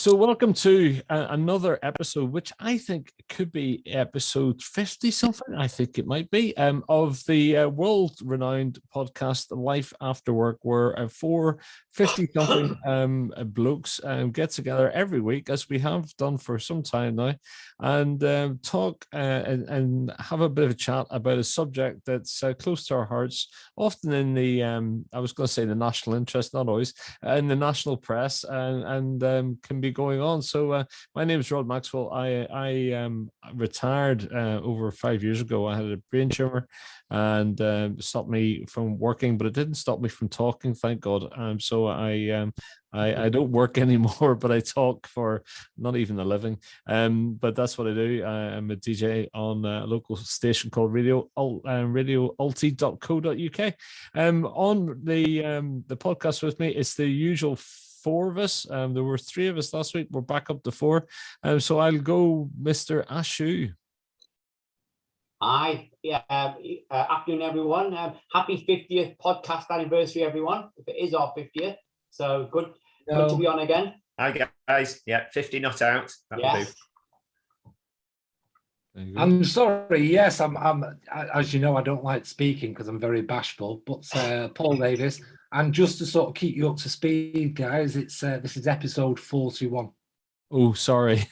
So welcome to another episode, which I think could be episode 50 something. I think it might be of the world-renowned podcast Life After Work, where four 50-something blokes get together every week, as we have done for some time now, and talk and have a bit of a chat about a subject that's close to our hearts, often in the, I was going to say the national interest, not always, in the national press, and can be going on. So my name is Rod Maxwell. I retired over 5 years ago. I had a brain tumor and stopped me from working, but it didn't stop me from talking, thank God. So I don't work anymore, but I talk for not even a living. But that's what I do. I'm a DJ on a local station called radioalti.co.uk. On the podcast with me, it's the usual four of us. There were three of us last week. We're back up to four. So I'll go Mr. Ashu. Hi, afternoon, everyone. Happy 50th podcast anniversary, everyone. If it is our 50th, so good to be on again. Hi guys, 50 not out. Yes. I'm sorry. Yes, I'm. As you know, I don't like speaking because I'm very bashful. But Paul Davis, and just to sort of keep you up to speed, guys, it's this is episode 41. Oh, sorry.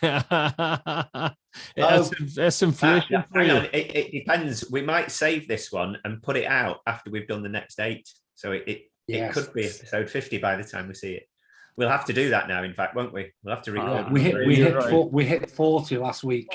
It's inflation. Hang on. It depends. We might save this one and put it out after we've done the next 8. So it could be episode 50 by the time we see it. We'll have to do that now, in fact, won't we? We'll have to record. We hit 40 last week.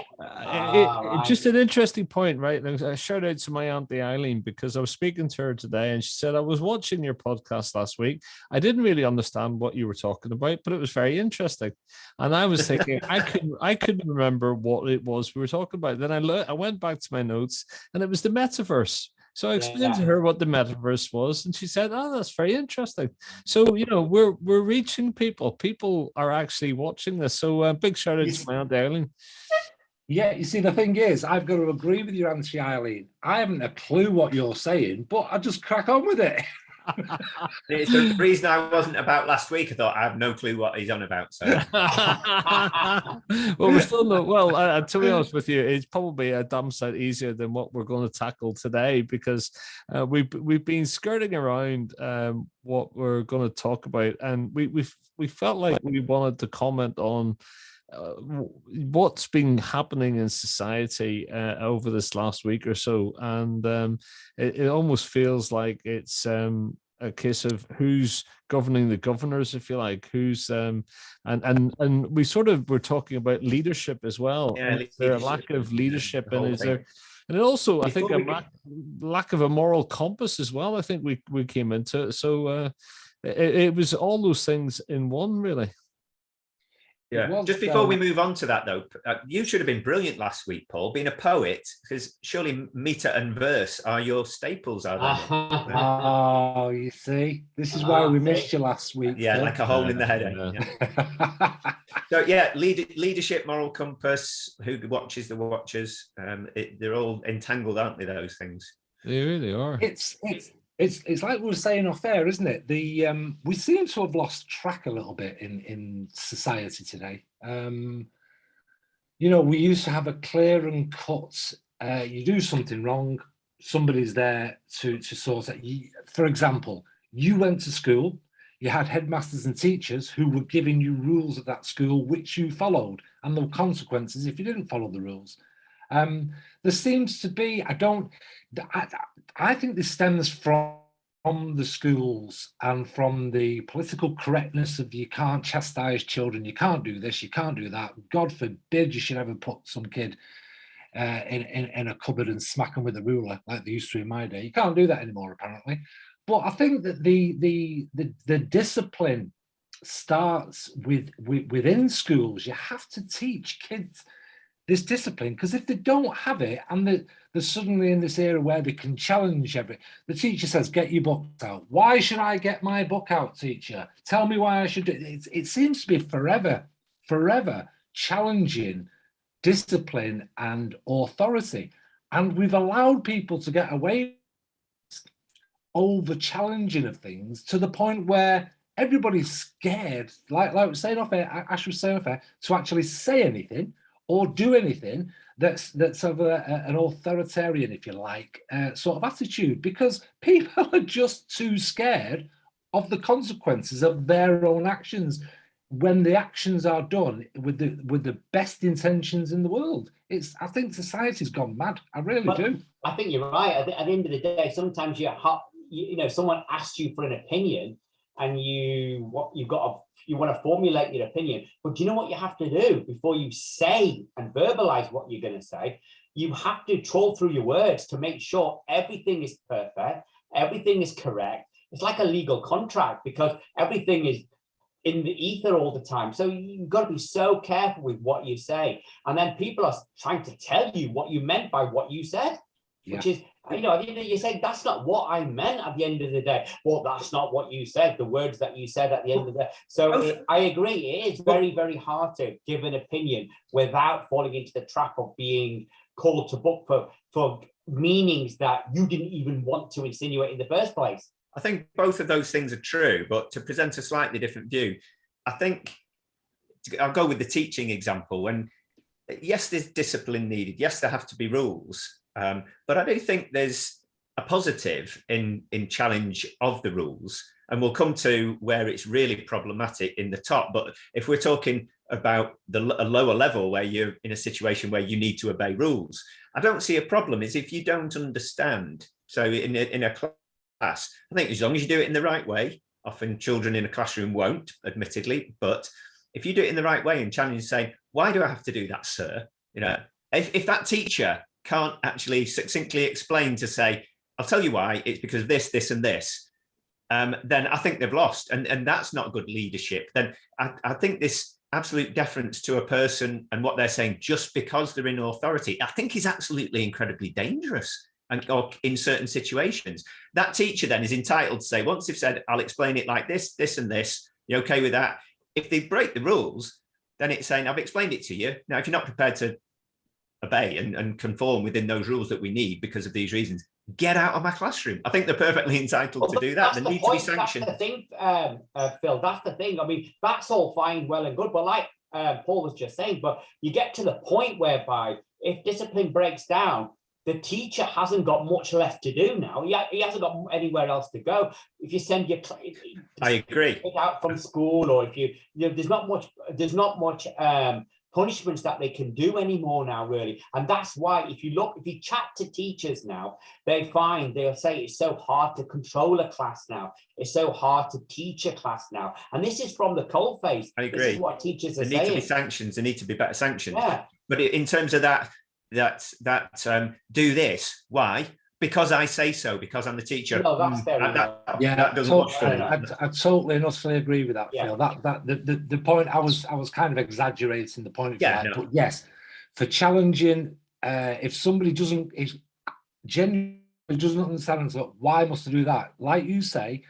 Just an interesting point, right? A shout out to my Auntie Eileen, because I was speaking to her today and she said, I was watching your podcast last week. I didn't really understand what you were talking about, but it was very interesting. And I was thinking, I couldn't remember what it was we were talking about. Then I went back to my notes and it was the metaverse. So I explained to her what the metaverse was, and she said, "Oh, that's very interesting." So we're reaching people. People are actually watching this. So big shout out to my Aunt Eileen. Yeah, you see, the thing is, I've got to agree with your Auntie Eileen. I haven't a clue what you're saying, but I just crack on with it. It's the reason I wasn't about last week. I thought I have no clue what he's on about. So, well, we're still not. Well, to be honest with you, it's probably a damn sight easier than what we're going to tackle today, because we've been skirting around what we're going to talk about, and we felt like we wanted to comment on what's been happening in society over this last week or so, and it almost feels like it's a case of who's governing the governors, if you like, who's and we sort of were talking about leadership as well. Is there a lack of leadership, and is there, and it also, I think, a lack of a moral compass as well. I think we came into it, so it was all those things in one, really. Yeah. Just before we move on to that, though, you should have been brilliant last week, Paul, being a poet, because surely meter and verse are your staples, are they? Oh, you see, this is why we missed you last week. Yeah, Phil. Like a hole in the head. Yeah. So leadership, moral compass, who watches the watchers? They're all entangled, aren't they? Those things. They really are. It's like we were saying off air, isn't it? We seem to have lost track a little bit in society today. We used to have a clear and cut. You do something wrong, somebody's there to sort it. For example, you went to school, you had headmasters and teachers who were giving you rules at that school which you followed, and there were consequences if you didn't follow the rules. There seems to be, I think this stems from the schools and from the political correctness of you can't chastise children, you can't do this, you can't do that. God forbid you should ever put some kid in a cupboard and smack them with a ruler like they used to in my day. You can't do that anymore, apparently. But I think that the discipline starts within schools. You have to teach kids this discipline, because if they don't have it, and they're suddenly in this era where they can challenge the teacher says, get your book out. Why should I get my book out, teacher? Tell me why I should do it. It seems to be forever challenging discipline and authority. And we've allowed people to get away over challenging of things to the point where everybody's scared, like we were saying off air, Ash was saying off air, to actually say anything or do anything that's of an authoritarian, if you like, sort of attitude, because people are just too scared of the consequences of their own actions when the actions are done with the best intentions in the world. I think society's gone mad. I really do. I think you're right. At the end of the day, sometimes someone asks you for an opinion, and you want to formulate your opinion. But do you know what you have to do before you say and verbalize what you're going to say? You have to trawl through your words to make sure everything is perfect, everything is correct. It's like a legal contract, because everything is in the ether all the time. So you've got to be so careful with what you say. And then people are trying to tell you what you meant by what you said, which is, at the end of the day, you say, that's not what I meant at the end of the day. Well, that's not what you said, the words that you said at the end of the day. So I agree. It is very, very hard to give an opinion without falling into the trap of being called to book for meanings that you didn't even want to insinuate in the first place. I think both of those things are true, but to present a slightly different view, I think I'll go with the teaching example. And yes, there's discipline needed. Yes, there have to be rules. But I do think there's a positive in challenge of the rules, and we'll come to where it's really problematic in the top. But if we're talking about a lower level where you're in a situation where you need to obey rules, I don't see a problem is if you don't understand. So in a class, I think as long as you do it in the right way, often children in a classroom won't, admittedly, but if you do it in the right way and challenge, say, why do I have to do that, sir? If that teacher can't actually succinctly explain to say, I'll tell you why, it's because this, this, and this, then I think they've lost. And that's not good leadership. Then I think this absolute deference to a person and what they're saying just because they're in authority, I think is absolutely incredibly dangerous. Or in certain situations, that teacher then is entitled to say, once they've said, I'll explain it like this, this, and this, you okay with that? If they break the rules, then it's saying, I've explained it to you. Now, if you're not prepared to obey and conform within those rules that we need because of these reasons, get out of my classroom. I think they're perfectly entitled to do that. They need to be sanctioned. That's the thing, Phil, that's the thing. I mean, that's all fine, well and good, but like Paul was just saying, but you get to the point whereby if discipline breaks down, the teacher hasn't got much left to do now. He hasn't got anywhere else to go. If you send your I agree out from school, or if there's not much punishments that they can do anymore now, really. And that's why if you chat to teachers now, they'll say it's so hard to control a class now. It's so hard to teach a class now. And this is from the coalface. I agree. This is what teachers are saying. There need to be sanctions. There need to be better sanctions. Yeah. But in terms of that do this, why? Because I say so, because I'm the teacher. No, that's that doesn't work for me. I totally and utterly agree with that, Phil. The point I was kind of exaggerating the point of but yes, for challenging, if somebody genuinely doesn't understand, so why must I do that? Like you say,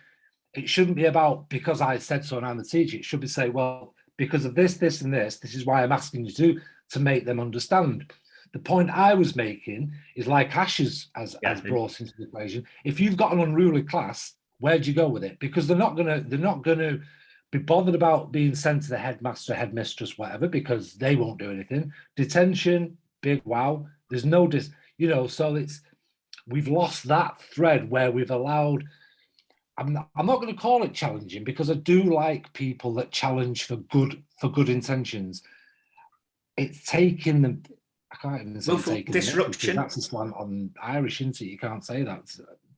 it shouldn't be about because I said so and I'm the teacher. It should be say, well, because of this, this, and this is why I'm asking you to make them understand. The point I was making is like Ash has brought into the equation. If you've got an unruly class, where'd you go with it? Because they're not gonna be bothered about being sent to the headmaster, headmistress, whatever, because they won't do anything. Detention, big wow. There's no so we've lost that thread where we've allowed. I'm not going to call it challenging, because I do like people that challenge for good intentions. It's taking them. I can't even say taking disruption. That's a slant on Irish, isn't it? You can't say that.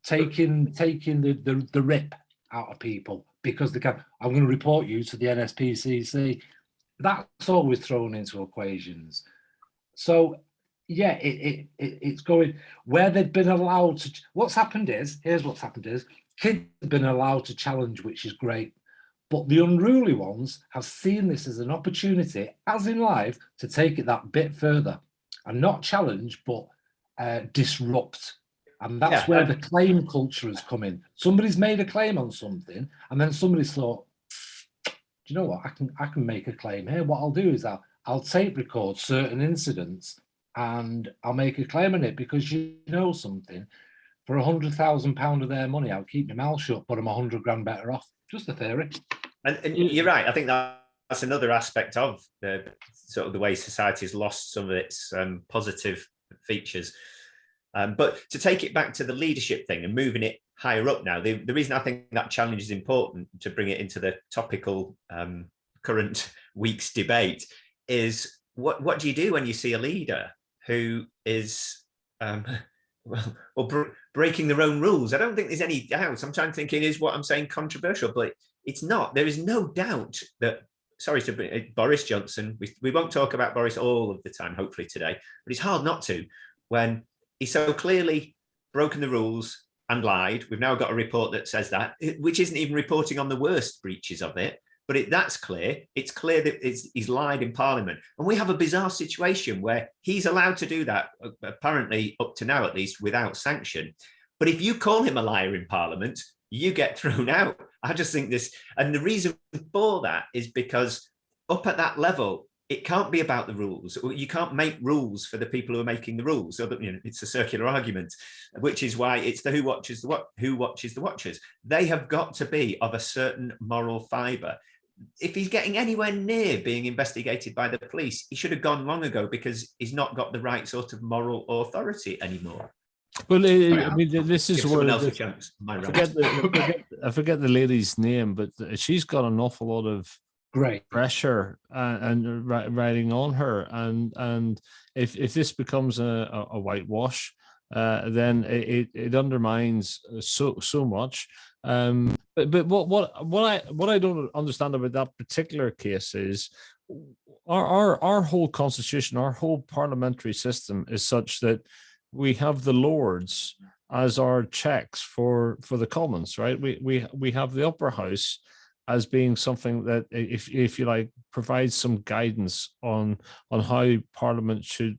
Taking the rip out of people because they can. I'm going to report you to the NSPCC. That's always thrown into equations. So yeah, it's going where they've been allowed to. Here's what's happened is kids have been allowed to challenge, which is great. But the unruly ones have seen this as an opportunity, as in life, to take it that bit further. And not challenge, but disrupt. And that's where the claim culture has come in. Somebody's made a claim on something, and then somebody's thought, do you know what? I can make a claim here. What I'll do is I'll tape record certain incidents and I'll make a claim on it, because you know something. For £100,000 of their money, I'll keep my mouth shut, but I'm 100 grand better off. Just a theory. And you're right. I think that's another aspect of the sort of the way society has lost some of its positive features. But to take it back to the leadership thing and moving it higher up now, the reason I think that challenge is important to bring it into the topical current week's debate is what do you do when you see a leader who is breaking their own rules? I don't think there's any doubt. I'm trying to think, is what I'm saying controversial, but it's not. There is no doubt that, sorry to bring Boris Johnson, we won't talk about Boris all of the time, hopefully today, but it's hard not to when he's so clearly broken the rules and lied. We've now got a report that says that, which isn't even reporting on the worst breaches of it, but that's clear. It's clear that he's lied in Parliament. And we have a bizarre situation where he's allowed to do that, apparently up to now at least, without sanction. But if you call him a liar in Parliament, you get thrown out. I just think this, and the reason for that is because up at that level, it can't be about the rules. You can't make rules for the people who are making the rules. So it's a circular argument, which is why it's the who watches the watchers. They have got to be of a certain moral fibre. If he's getting anywhere near being investigated by the police, he should have gone long ago because he's not got the right sort of moral authority anymore. Well, I mean, this is where else a chance. I forget the lady's name, but she's got an awful lot of pressure and riding on her, and if this becomes a whitewash, then it undermines so much. But what I don't understand about that particular case is our whole constitution, our whole parliamentary system is such that we have the Lords as our checks for the Commons, right? We have the upper house as being something that, if you like, provides some guidance on how Parliament should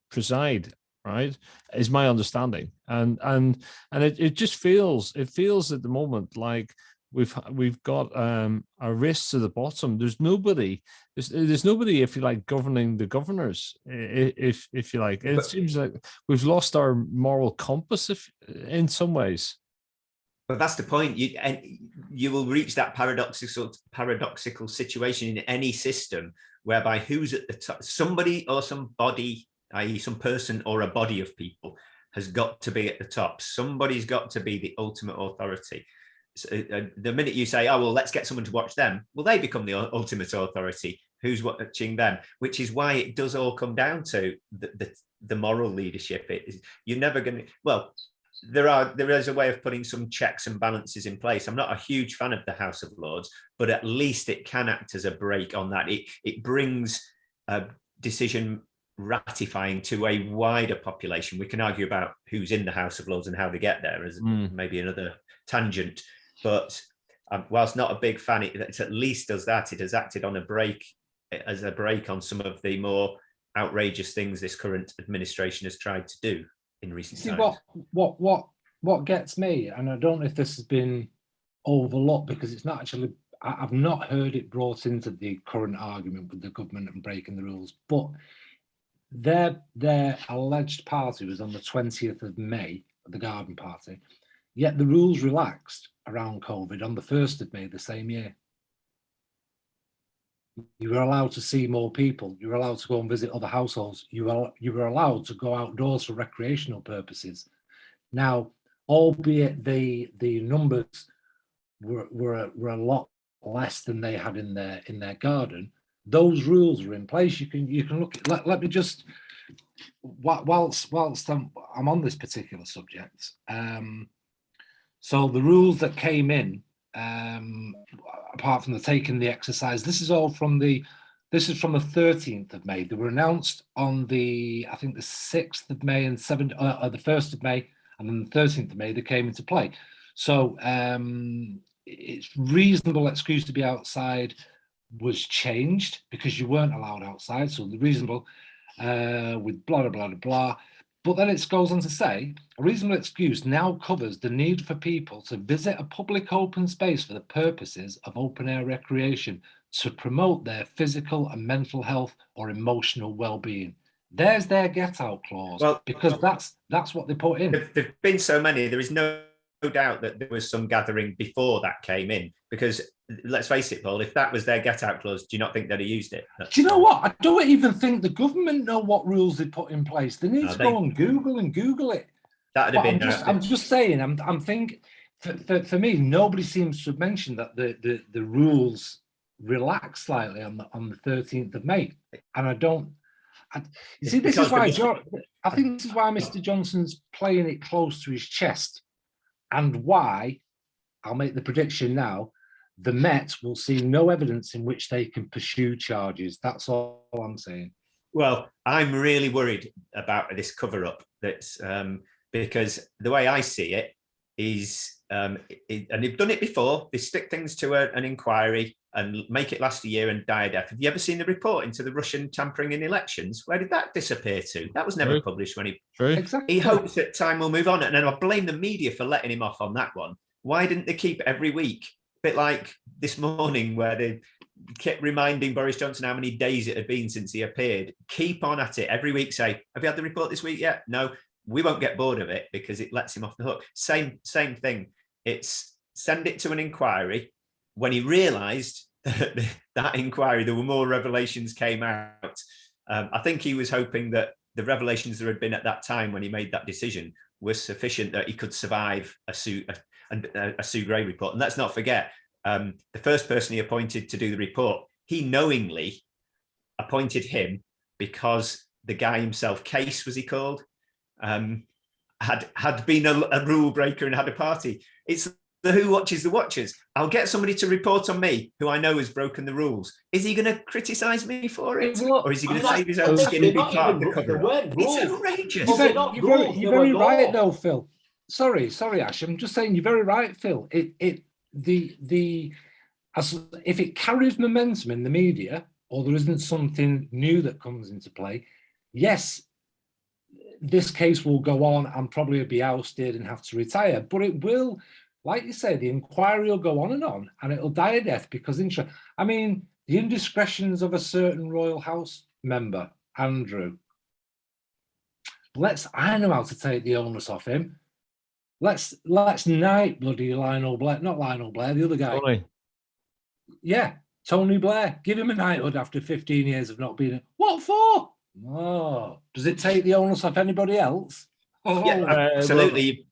preside, right? Is my understanding, and it just feels at the moment like we've got a race to the bottom. There's nobody, if you like, governing the governors. If you like, it seems like we've lost our moral compass, in some ways. But that's the point. You will reach that paradoxical situation in any system whereby who's at the top, somebody or somebody, i.e. some person or a body of people, has got to be at the top. Somebody's got to be the ultimate authority. So, the minute you say, oh, well, let's get someone to watch them, well, they become the ultimate authority. Who's watching them? Which is why it does all come down to the moral leadership. You're never going to, well, there is a way of putting some checks and balances in place. I'm not a huge fan of the House of Lords, but at least it can act as a brake on that. It brings a decision ratifying to a wider population. We can argue about who's in the House of Lords and how they get there as maybe another tangent. But whilst not a big fan, it at least does that. It has acted on a brake on some of the more outrageous things this current administration has tried to do in recent times. What gets me, and I don't know if this has been overlooked because it's not actually, I've not heard it brought into the current argument with the government and breaking the rules, but their alleged party was on the 20th of May, the Garden Party, yet the rules relaxed around COVID on the 1st of May the same year. You were allowed to see more people. You were allowed to go and visit other households. You were allowed to go outdoors for recreational purposes. Now, albeit the numbers were a lot less than they had in their garden, those rules were in place. You can look at. Let me just, whilst I'm on this particular subject. So the rules that came in, apart from the taking the exercise, this is from the 13th of May. They were announced on the 6th of May and the 1st of May, and then the 13th of May they came into play. So it's reasonable excuse to be outside was changed because you weren't allowed outside. So the reasonable with blah, blah, blah, blah. But then it goes on to say, a reasonable excuse now covers the need for people to visit a public open space for the purposes of open air recreation to promote their physical and mental health or emotional well-being. There's their get out clause, because that's what they put in. There've been so many, there is no doubt that there was some gathering before that came in, because let's face it, Paul, if that was their get out clause, do you not think they'd have used it? Do you know what? I don't even think the government know what rules they put in place. They need No, to go on Google and Google it. That'd have But been. I'm just saying. I'm thinking. For me, nobody seems to have mentioned that the rules relax slightly on the 13th of May, and I don't. You see, this is why I think this is why Mr. Johnson's playing it close to his chest, and why I'll make the prediction now: the Met will see no evidence in which they can pursue charges. That's all I'm saying. Well, I'm really worried about this cover-up. That's because the way I see it is, and they've done it before. They stick things to an inquiry and make it last a year and die a death. Have you ever seen the report into the Russian tampering in elections? Where did that disappear to? That was never published when Exactly. he hopes that time will move on. And then I blame the media for letting him off on that one. Why didn't they keep every week? A bit like this morning where they kept reminding Boris Johnson how many days it had been since he appeared. Keep on at it every week. Say, have you had the report this week yet? No. We won't get bored of it because it lets him off the hook. Same thing. It's send it to an inquiry. When he realised that inquiry, there were more revelations came out. I think he was hoping that the revelations there had been at that time when he made that decision was sufficient that he could survive a Sue Gray report. And let's not forget, the first person he appointed to do the report, he knowingly appointed him because the guy himself, Case was he called, had been a rule breaker and had a party. It's the who watches the watchers. I'll get somebody to report on me who I know has broken the rules. Is he going to criticise me for it, or is he going to save his own skin and be part of the cover? It's outrageous. You're very right, though, Phil. Sorry, Ash. I'm just saying you're very right, Phil. If it carries momentum in the media, or there isn't something new that comes into play, yes, this case will go on and probably be ousted and have to retire. But it will, like you say, the inquiry will go on and it'll die a death because I mean, the indiscretions of a certain royal house member, Andrew. I know how to take the onus off him. Let's knight bloody Lionel Blair, not Lionel Blair, the other guy. Tony. Yeah, Tony Blair. Give him a knighthood after 15 years of not being. What for? Oh, does it take the onus off anybody else? Oh, yeah, absolutely.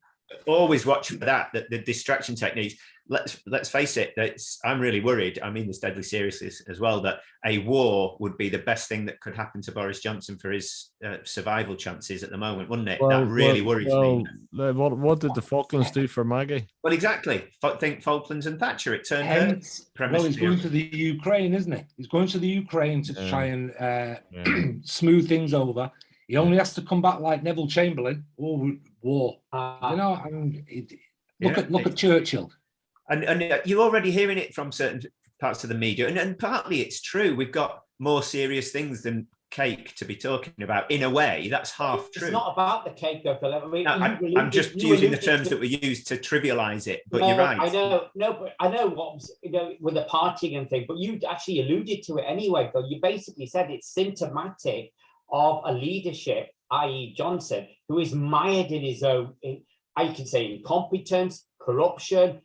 Always watch for that. The distraction techniques. Let's face it. I'm really worried. I mean this deadly seriously as well. That a war would be the best thing that could happen to Boris Johnson for his survival chances at the moment, wouldn't it? That really worries me. What did the Falklands do for Maggie? Well, exactly. Think Falklands and Thatcher. It turned out. Well, he's going to the Ukraine, isn't he? He's going to the Ukraine to try and smooth things over. He only has to come back like Neville Chamberlain. War. You know, I mean, look at Churchill. And you're already hearing it from certain parts of the media, and partly it's true. We've got more serious things than cake to be talking about. In a way, that's half true. It's not about the cake, though, Phil. I mean, I'm just using the terms that we use to trivialize it. But you're right. I know. No, but I know with the partying and thing. But you actually alluded to it anyway, Phil. You basically said it's symptomatic of a leadership, i.e., Johnson, who is mired in his own. I can say incompetence, corruption,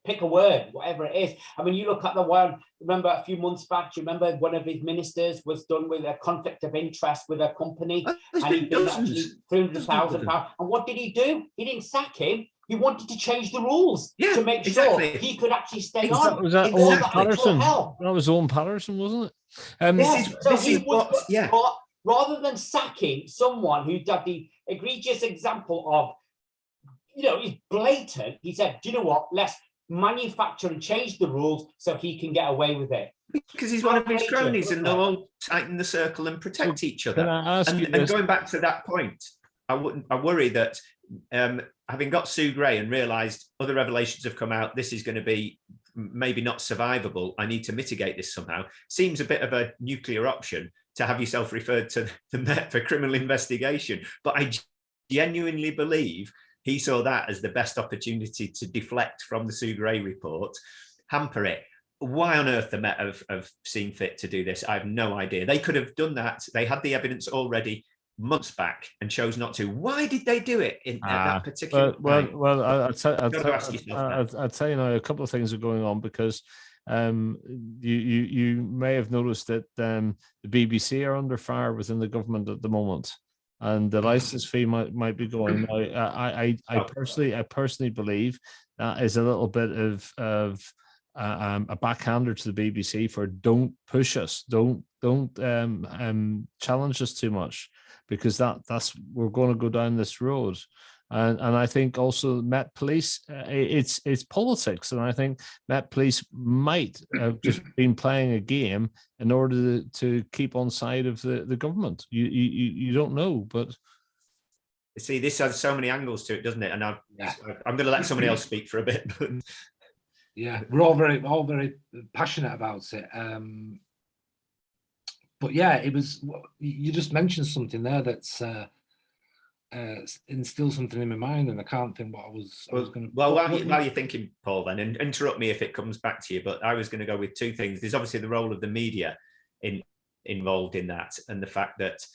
pick a word, whatever it is. I mean, you look at the one, remember a few months back, do you remember one of his ministers was done with a conflict of interest with a company and he did actually £300,000. And what did he do? He didn't sack him. He wanted to change the rules to make sure he could actually stay on. Was that Owen Patterson? That was Owen Patterson, wasn't it? Rather than sacking someone who did the egregious example of, he's blatant. He said, do you know what? Let's manufacture and change the rules so he can get away with it. Because he's one of his cronies and they'll all tighten the circle and protect each other. And going back to that point, I worry that having got Sue Gray and realised other revelations have come out, this is going to be maybe not survivable. I need to mitigate this somehow. Seems a bit of a nuclear option to have yourself referred to the Met for criminal investigation. But I genuinely believe he saw that as the best opportunity to deflect from the Sue Gray report, hamper it. Why on earth the Met have seen fit to do this? I have no idea. They could have done that. They had the evidence already. months back and chose not to. Why did they do it at that particular time? Well, I'll tell you now, a couple of things are going on, because you may have noticed that the BBC are under fire within the government at the moment, and the license fee might be going. I personally believe that is a little bit of a backhander to the BBC for don't push us, don't challenge us too much, because that's we're going to go down this road. And I think also Met Police, it's politics, and I think Met Police might have just been playing a game in order to keep on side of the government. You don't know, but see, this has so many angles to it, doesn't it? And I'm going to let somebody else speak for a bit. Yeah, we're all very passionate about it. But yeah, it was. You just mentioned something there that's instilled something in my mind, and I can't think what I was going to. Well, while you're thinking, Paul, then, and interrupt me if it comes back to you, but I was going to go with two things. There's obviously the role of the media involved in that, and the fact that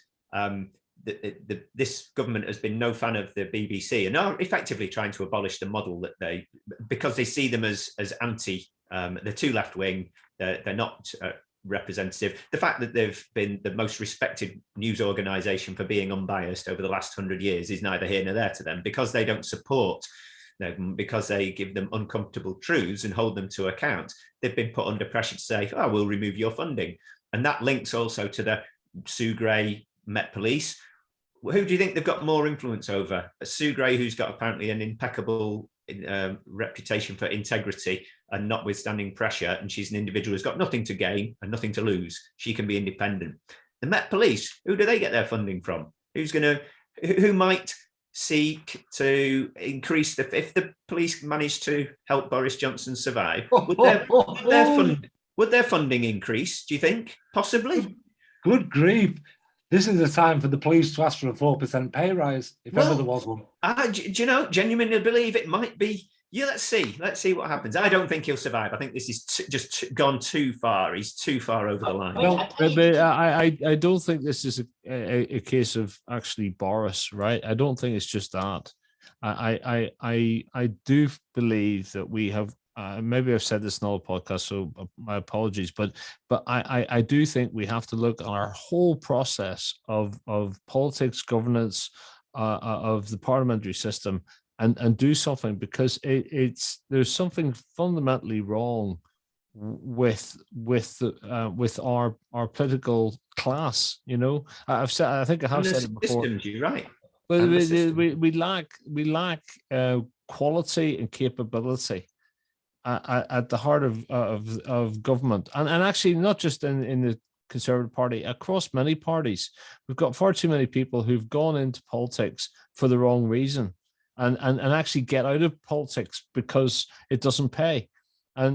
this government has been no fan of the BBC and are effectively trying to abolish the model that because they see them as anti. They're too left wing. They're not representative. The fact that they've been the most respected news organisation for being unbiased over the last 100 years is neither here nor there to them, because they don't support them, because they give them uncomfortable truths and hold them to account. They've been put under pressure to say, "Oh, we'll remove your funding," and that links also to the Sue Gray Met Police. Who do you think they've got more influence over? Sue Gray, who's got apparently an impeccable reputation for integrity and notwithstanding pressure, and she's an individual who's got nothing to gain and nothing to lose. She can be independent. The Met Police, who do they get their funding from? Who might seek to increase if the police manage to help Boris Johnson survive? Would their funding increase, do you think? Possibly. Good grief. This is the time for the police to ask for a 4% pay rise, if ever there was one. Do you know, genuinely believe it might be. Yeah, let's see what happens. I don't think he'll survive. I think this is just gone too far. He's too far over the line. Well, I don't think this is a case of actually Boris, right? I don't think it's just that. I do believe that we have. Maybe I've said this in all podcasts, so my apologies. But I do think we have to look at our whole process of politics, governance, of the parliamentary system, and do something, because there's something fundamentally wrong with our political class. You know, I think I have said it before. Systems, you're right. But we lack quality and capability at the heart of government, and actually not just in the Conservative Party, across many parties. We've got far too many people who've gone into politics for the wrong reason, and actually get out of politics because it doesn't pay. I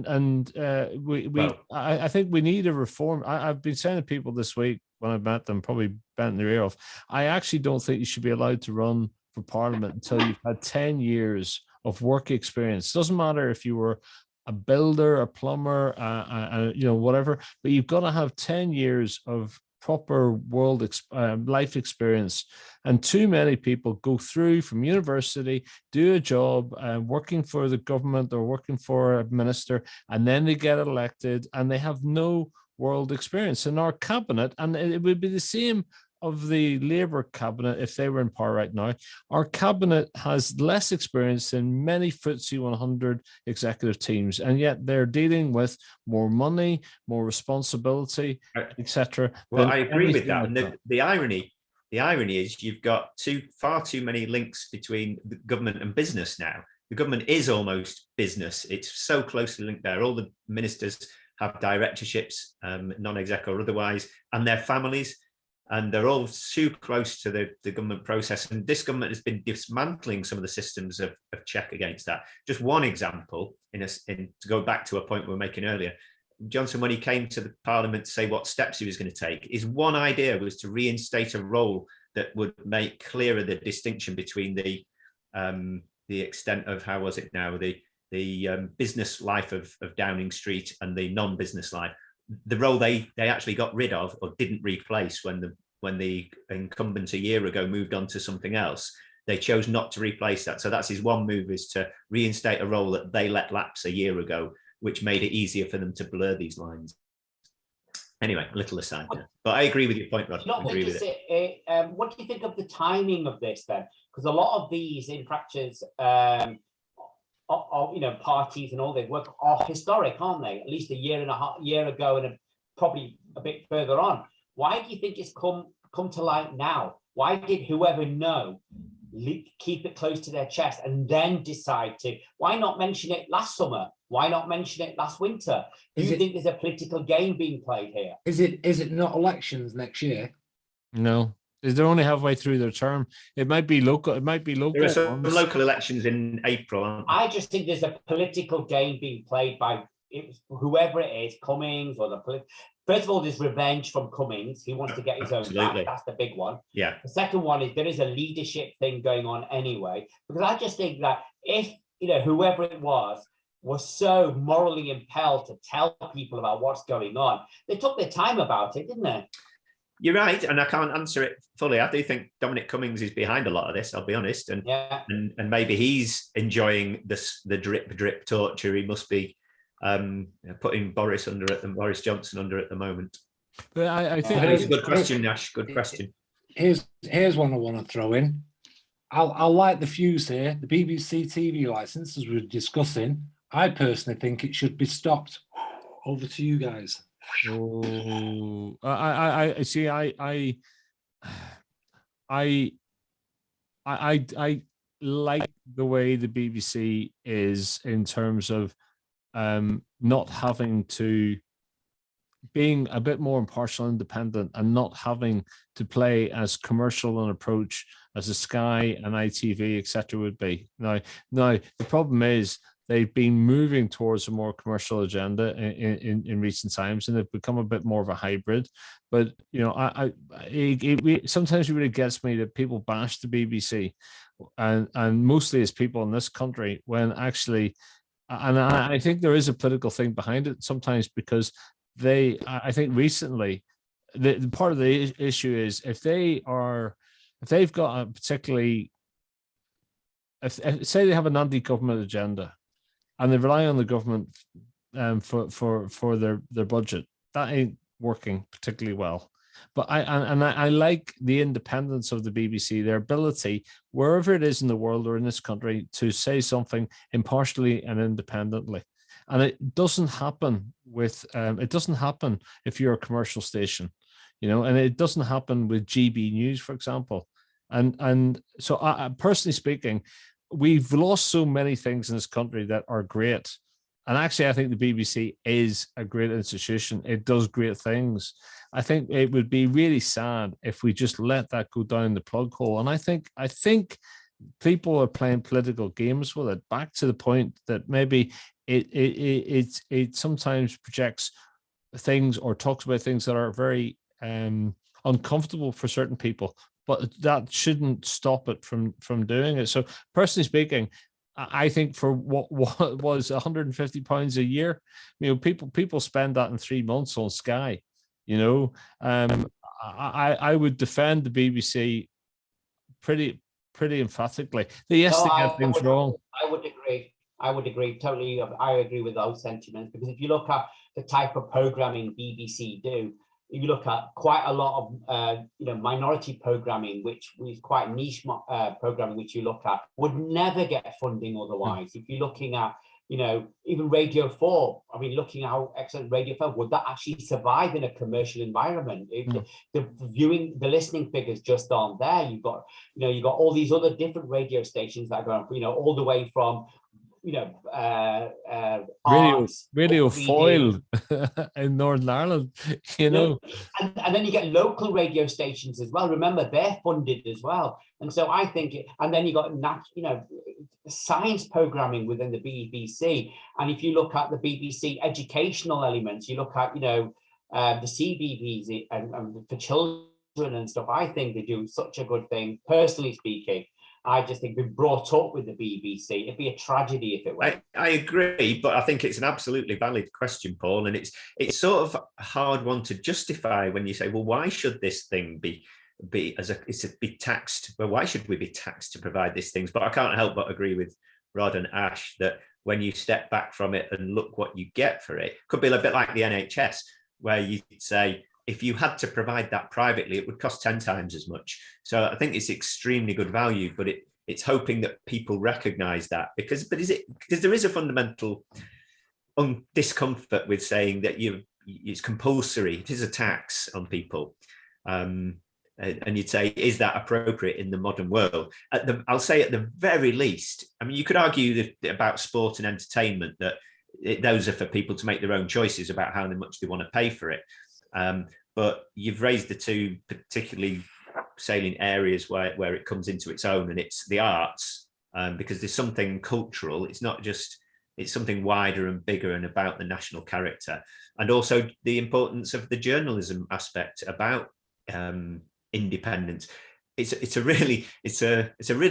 think we need a reform. I've been saying to people this week when I've met them, probably bent their ear off, I actually don't think you should be allowed to run for Parliament until you've had 10 years of work experience. Doesn't matter if you were a builder, a plumber, whatever, but you've got to have 10 years of proper life experience. And too many people go through from university, do a job, working for the government or working for a minister, and then they get elected and they have no world experience. In our cabinet, and it would be the same of the Labour cabinet if they were in power right now, our cabinet has less experience than many FTSE 100 executive teams, and yet they're dealing with more money, more responsibility, etc. Well, I agree with that. And the irony is you've got far too many links between the government and business now. The government is almost business. It's so closely linked there. All the ministers have directorships, non-exec or otherwise, and their families. And they're all too close to the government process. And this government has been dismantling some of the systems of check against that. Just one example, to go back to a point we were making earlier, Johnson, when he came to the Parliament to say what steps he was going to take, his one idea was to reinstate a role that would make clearer the distinction between the extent of, how was it now, the business life of Downing Street and the non-business life. The role they actually got rid of or didn't replace when the when the incumbent a year ago moved on to something else, they chose not to replace that. So that's his one move, is to reinstate a role that they let lapse a year ago, which made it easier for them to blur these lines. Anyway, a little aside there. But I agree with your point, Rod. I agree with it. What do you think of the timing of this then? Because a lot of these infractions, parties and all this work are historic, aren't they? At least a year ago, and probably a bit further on. Why do you think it's come to light now? Why did whoever know keep it close to their chest and then decide to? Why not mention it last summer? Why not mention it last winter? Do you think there's a political game being played here? Is it not elections next year? No, they're only halfway through their term. It might be local. It might be local. There are some local elections in April, aren't there? I just think there's a political game being played by whoever it is, Cummings or the. First of all, there's revenge from Cummings. He wants to get his own back. That's the big one. Yeah. The second one is there is a leadership thing going on anyway, because I just think that if whoever it was so morally impelled to tell people about what's going on, they took their time about it, didn't they? You're right, and I can't answer it fully. I do think Dominic Cummings is behind a lot of this, I'll be honest, and maybe he's enjoying the drip torture. He must be putting Boris Johnson under at the moment. But I think it's a good question, Nash. Good question. Here's one I want to throw in. I'll light the fuse here. The BBC TV license, as we're discussing, I personally think it should be stopped. Over to you guys. Oh, I see. I like the way the BBC is in terms of not having to being a bit more impartial, independent, and not having to play as commercial an approach as a Sky and ITV, etc. would be. Now, the problem is they've been moving towards a more commercial agenda in recent times, and they've become a bit more of a hybrid. But sometimes it really gets me that people bash the BBC, and mostly as people in this country, when actually, and I think there is a political thing behind it sometimes, because I think recently, the part of the issue is if they've got a particularly, say they have an anti-government agenda, and they rely on the government for their budget, that ain't working particularly well. But I like the independence of the BBC, their ability, wherever it is in the world or in this country, to say something impartially and independently. And it doesn't happen if you're a commercial station, and it doesn't happen with GB News, for example. And so, personally speaking, we've lost so many things in this country that are great. And actually, I think the BBC is a great institution. It does great things. I think it would be really sad if we just let that go down the plug hole. And I think people are playing political games with it, back to the point that maybe it sometimes projects things or talks about things that are very uncomfortable for certain people, but that shouldn't stop it from doing it. So personally speaking, I think for what was £150 a year, people spend that in 3 months on Sky. I would defend the BBC pretty emphatically. They get things wrong. I would agree totally. I agree with those sentiments, because if you look at the type of programming BBC do, if you look at quite a lot of minority programming, which is quite niche programming, which you look at, would never get funding otherwise. If you're looking at even Radio 4, I mean, looking at how excellent Radio 4, would that actually survive in a commercial environment? The listening figures just aren't there. You've got all these other different radio stations that are going, all the way from Radio Foyle in Northern Ireland, and then you get local radio stations as well. Remember, they're funded as well, and so I think and then you got science programming within the BBC. And if you look at the BBC educational elements, you look at the CBBC and for children and stuff, I think they do such a good thing, personally speaking. I just think been brought up with the BBC. It'd be a tragedy if it went. I agree, but I think it's an absolutely valid question, Paul, and it's sort of a hard one to justify when you say, well, why should this thing be taxed? Well, why should we be taxed to provide these things? But I can't help but agree with Rod and Ash that when you step back from it and look what you get for it, could be a bit like the NHS, where you say, if you had to provide that privately, it would cost 10 times as much. So I think it's extremely good value, but it's hoping that people recognise that because there is a fundamental discomfort with saying that it's compulsory, it is a tax on people. And you'd say, is that appropriate in the modern world? I'll say at the very least, I mean, you could argue about sport and entertainment that those are for people to make their own choices about how much they want to pay for it. But you've raised the two particularly salient areas where it comes into its own, and it's the arts, because there's something cultural. It's not just, it's something wider and bigger and about the national character, and also the importance of the journalism aspect about independence. It's a really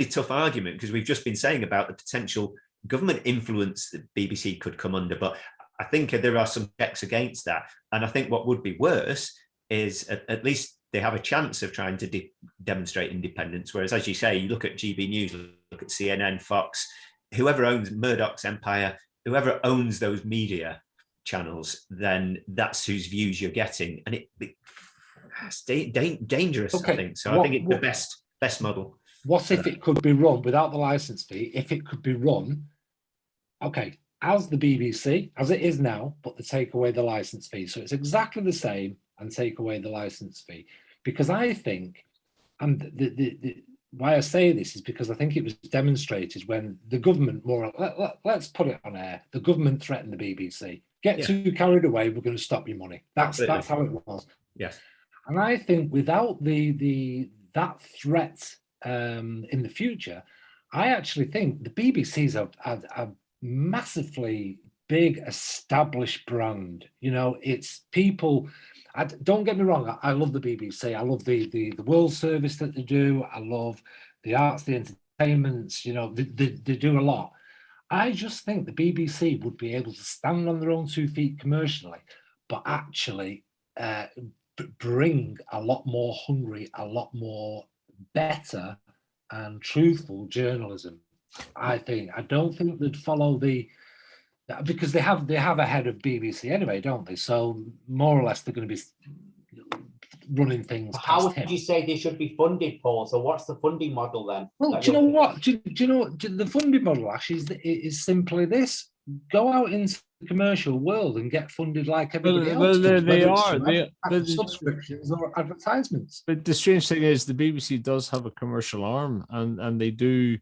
tough argument, because we've just been saying about the potential government influence that BBC could come under, but I think there are some checks against that. And I think what would be worse is at least they have a chance of trying to demonstrate independence. Whereas, as you say, you look at GB News, look at CNN, Fox, whoever owns Murdoch's empire, whoever owns those media channels, then that's whose views you're getting. And it's dangerous, okay. I think. So I think it's the best model. What if it could be run without the license fee? If it could be run, okay, as the BBC, as it is now, but they take away the license fee. So it's exactly the same and take away the license fee. Because I think, and why I say this is because I think it was demonstrated when the government, let's put it on air, the government threatened the BBC. Get too carried away, we're going to stop your money. That's how it was. Yes. And I think without that threat in the future, I actually think the BBC's a massively big established brand. You know, it's people. Don't get me wrong. I love the BBC. I love the world service that they do. I love the arts, the entertainments. You know, they do a lot. I just think the BBC would be able to stand on their own 2 feet commercially, but actually bring a lot more hungry, a lot more better and truthful journalism. I don't think they'd follow because they have a head of BBC anyway, don't they? So more or less they're going to be running things. How would you say they should be funded, Paul? So what's the funding model then? Well, do you know what? Do you know the funding model actually is simply this: go out into the commercial world and get funded like everybody else. They are subscriptions or advertisements. But the strange thing is the BBC does have a commercial arm, and they do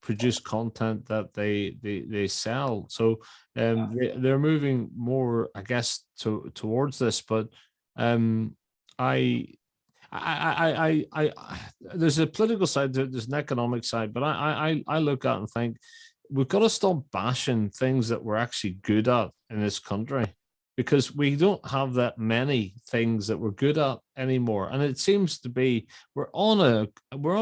produce content that they sell. So they're moving more, I guess, towards this. But I there's a political side, there's an economic side, but I look at it and think we've got to stop bashing things that we're actually good at in this country, because we don't have that many things that we're good at anymore. And it seems to be we're on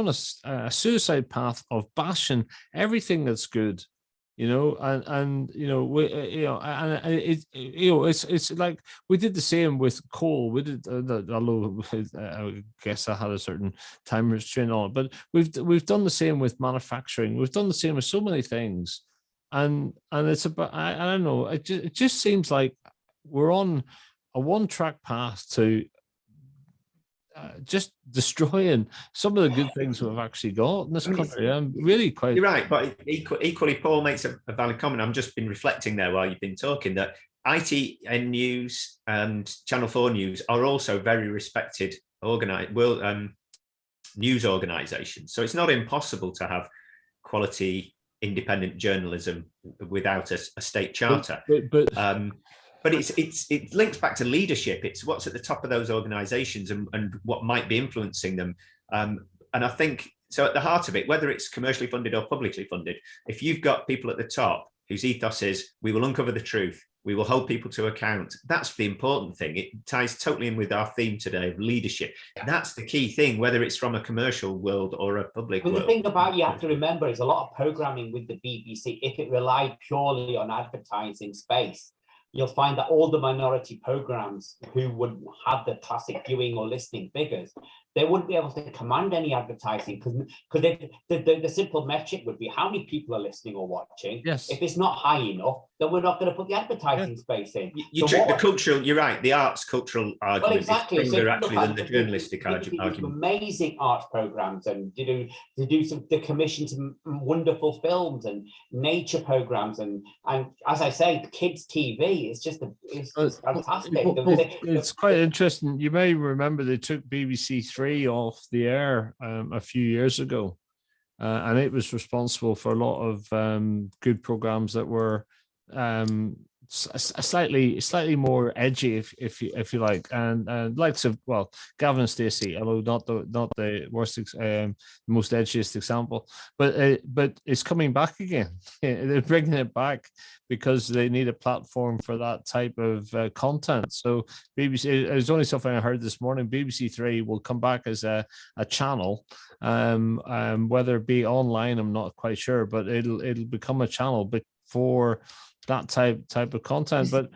a suicide path of bashing everything that's good, you know, and you know, it's like we did the same with coal. We did, although I guess I had a certain time restraint on it, but we've done the same with manufacturing. We've done the same with so many things, and it's about I don't know. It just seems like we're on a one-track path to just destroying some of the good things we've actually got in this country. I'm really quite... You're right, but equally, Paul makes a valid comment. I've just been reflecting there while you've been talking that ITN News and Channel 4 News are also very respected news organisations. So it's not impossible to have quality independent journalism without a state charter. But it links back to leadership. It's what's at the top of those organisations and what might be influencing them. And I think, so at the heart of it, whether it's commercially funded or publicly funded, if you've got people at the top whose ethos is, we will uncover the truth, We will hold people to account. That's the important thing. It ties totally in with our theme today of leadership. Yeah. That's the key thing, whether it's from a commercial world or a public But the world. thing about you have to remember is a lot of programming with the BBC, if it relied purely on advertising space, you'll find that all the minority programs who wouldn't have the classic viewing or listening figures, they wouldn't be able to command any advertising because the simple metric would be how many people are listening or watching. Yes. If it's not high enough, then we're not going to put the advertising space in. You So took the what- cultural, you're right, the arts cultural argument Well, exactly. is So stronger if you actually look than at the journalistic BBC do argument. amazing arts programs, and to do some the commission some wonderful films and nature programs, and as I say, the kids TV is just it's fantastic. It's quite interesting. You may remember they took BBC Three off the air a few years ago, and it was responsible for a lot of good programs that were slightly more edgy, if you like, and likes of, well, Gavin and Stacey, although not the worst, most edgiest example, but it's coming back again. They're bringing it back because they need a platform for that type of content. So BBC, it was only something I heard this morning. BBC Three will come back as a channel, whether it be online, I'm not quite sure, but it'll become a channel, but for that type of content. But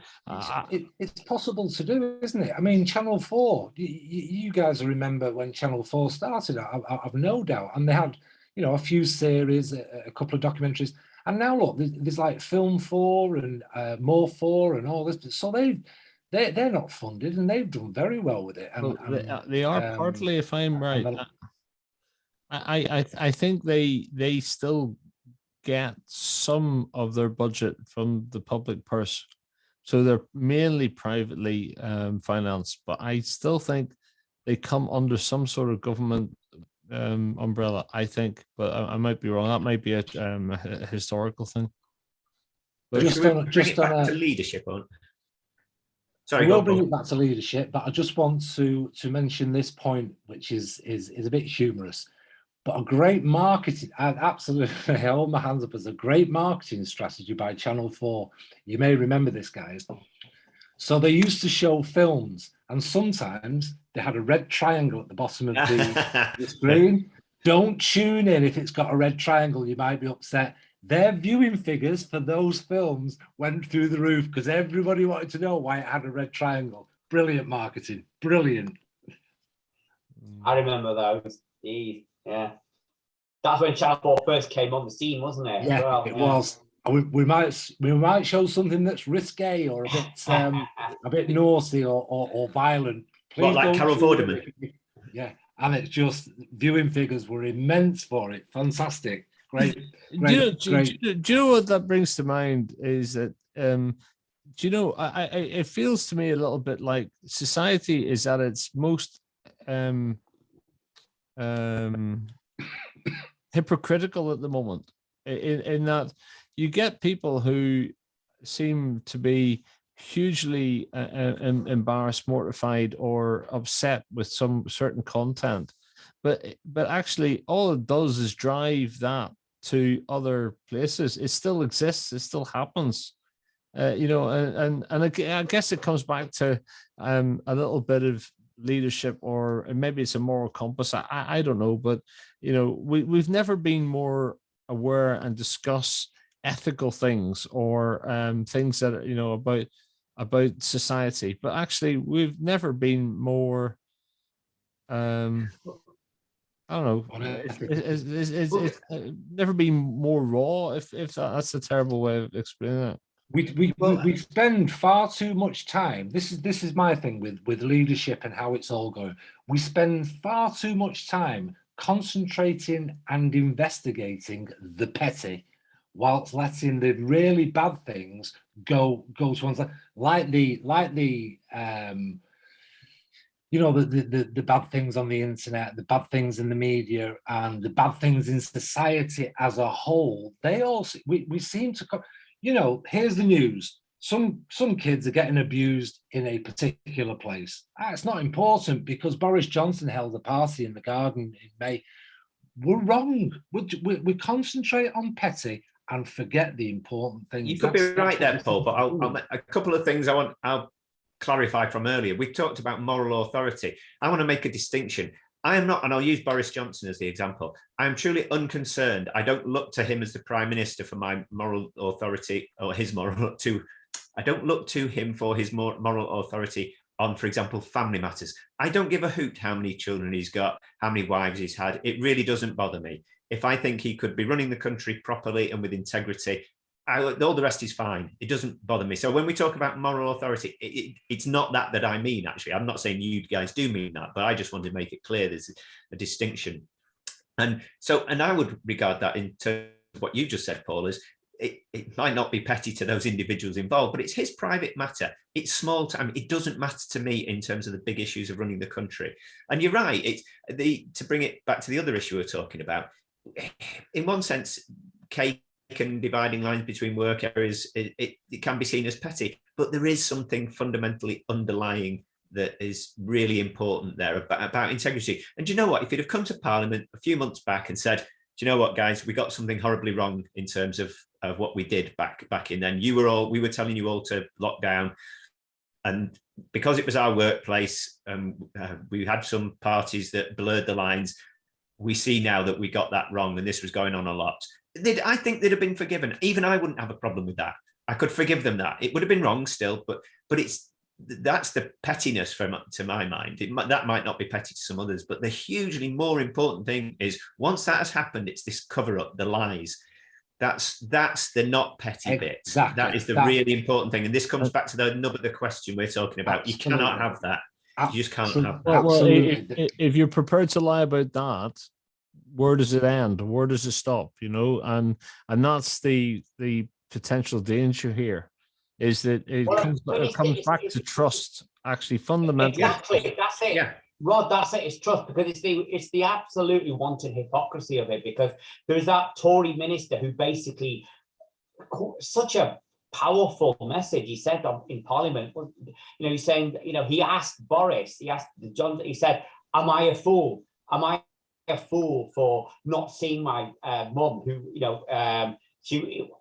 it's possible to do, isn't it? I mean, Channel 4, you guys remember when Channel 4 started, I've no doubt, and they had, a few series, a couple of documentaries, and now look, there's like Film 4 and More 4 and all this, so they're not funded, and they've done very well with it. And, they are partly, if I'm right, I think they still get some of their budget from the public purse, so they're mainly privately financed, but I still think they come under some sort of government umbrella, I think, but I might be wrong. That might be a historical thing. But just should we on- bring just it back on to a- leadership on? I Sorry, will go bring on. it back to leadership, but I just want to mention this point, which is a bit humorous, but a great marketing, and absolutely, I hold my hands up as a great marketing strategy by Channel 4. You may remember this, guys. So they used to show films, and sometimes they had a red triangle at the bottom of the screen. Don't tune in if it's got a red triangle, you might be upset. Their viewing figures for those films went through the roof because everybody wanted to know why it had a red triangle. Brilliant marketing, brilliant. I remember those. Jeez, yeah. That's when Channel 4 first came on the scene, wasn't it? Yeah, Well, it was. We might show something that's risque or a bit naughty or violent. What, like don't Carol tune in Vorderman? Yeah, and it's just viewing figures were immense for it. Fantastic, great. Do you know what that brings to mind is that it feels to me a little bit like society is at its most hypocritical at the moment, in that you get people who seem to be hugely embarrassed, mortified, or upset with some certain content, but actually all it does is drive that to other places. It still exists, it still happens, and I guess it comes back to a little bit of leadership, or maybe it's a moral compass. I don't know, but we've never been more aware and discuss ethical things or things that are, about society, but actually we've never been more I don't know. It's never been more raw. If that's a terrible way of explaining it. We spend far too much time. This is my thing with leadership and how it's all going. We spend far too much time concentrating and investigating the petty, whilst letting the really bad things go to one side, like the the bad things on the internet, the bad things in the media, and the bad things in society as a whole. They all we seem to here's the news. Some kids are getting abused in a particular place. It's not important because Boris Johnson held a party in the garden in May. We're wrong. We concentrate on petty and forget the important things. You could be That's right what there, this Paul, is but I'll doing. make a couple of things I'll clarify from earlier. We talked about moral authority. I want to make a distinction. I am not, and I'll use Boris Johnson as the example. I am truly unconcerned. I don't look to him as the Prime Minister for my moral authority, or his moral I don't look to him for his moral authority on, for example, family matters. I don't give a hoot how many children he's got, how many wives he's had. It really doesn't bother me. If I think he could be running the country properly and with integrity, all the rest is fine. It doesn't bother me. So when we talk about moral authority, it's not that I mean, actually. I'm not saying you guys do mean that, but I just want to make it clear there's a distinction. And I would regard that in terms of what you just said, Paul, as it might not be petty to those individuals involved, but it's his private matter. It's small time. It doesn't matter to me in terms of the big issues of running the country. And you're right. To bring it back to the other issue we're talking about, in one sense, cake and dividing lines between work areas, it can be seen as petty, but there is something fundamentally underlying that is really important there about integrity. And do you know what? If you'd have come to Parliament a few months back and said, do you know what, guys, we got something horribly wrong in terms of what we did back in then. We were telling you all to lock down, and because it was our workplace, we had some parties that blurred the lines. We see now that we got that wrong, and this was going on a lot. I think they'd have been forgiven. Even I wouldn't have a problem with that. I could forgive them that. It would have been wrong still, but that's the pettiness to my mind. That might not be petty to some others, but the hugely more important thing is once that has happened, it's this cover up, the lies. That's the not petty bit. That is the really important thing. And this comes back to the question we're talking about. Absolutely. You cannot have that. You just can't have that. Well, if you're prepared to lie about that, where does it end? Where does it stop? And that's the potential danger here, is that it comes back to trust. Actually, fundamentally, exactly. That's it. Yeah. Rod, that's it. It's trust, because it's the absolutely wanton hypocrisy of it. Because there's that Tory minister who basically such a powerful message he said in Parliament. He's saying, he asked Boris, he asked John, he said, "Am I a fool? Am I a fool for not seeing my mum who,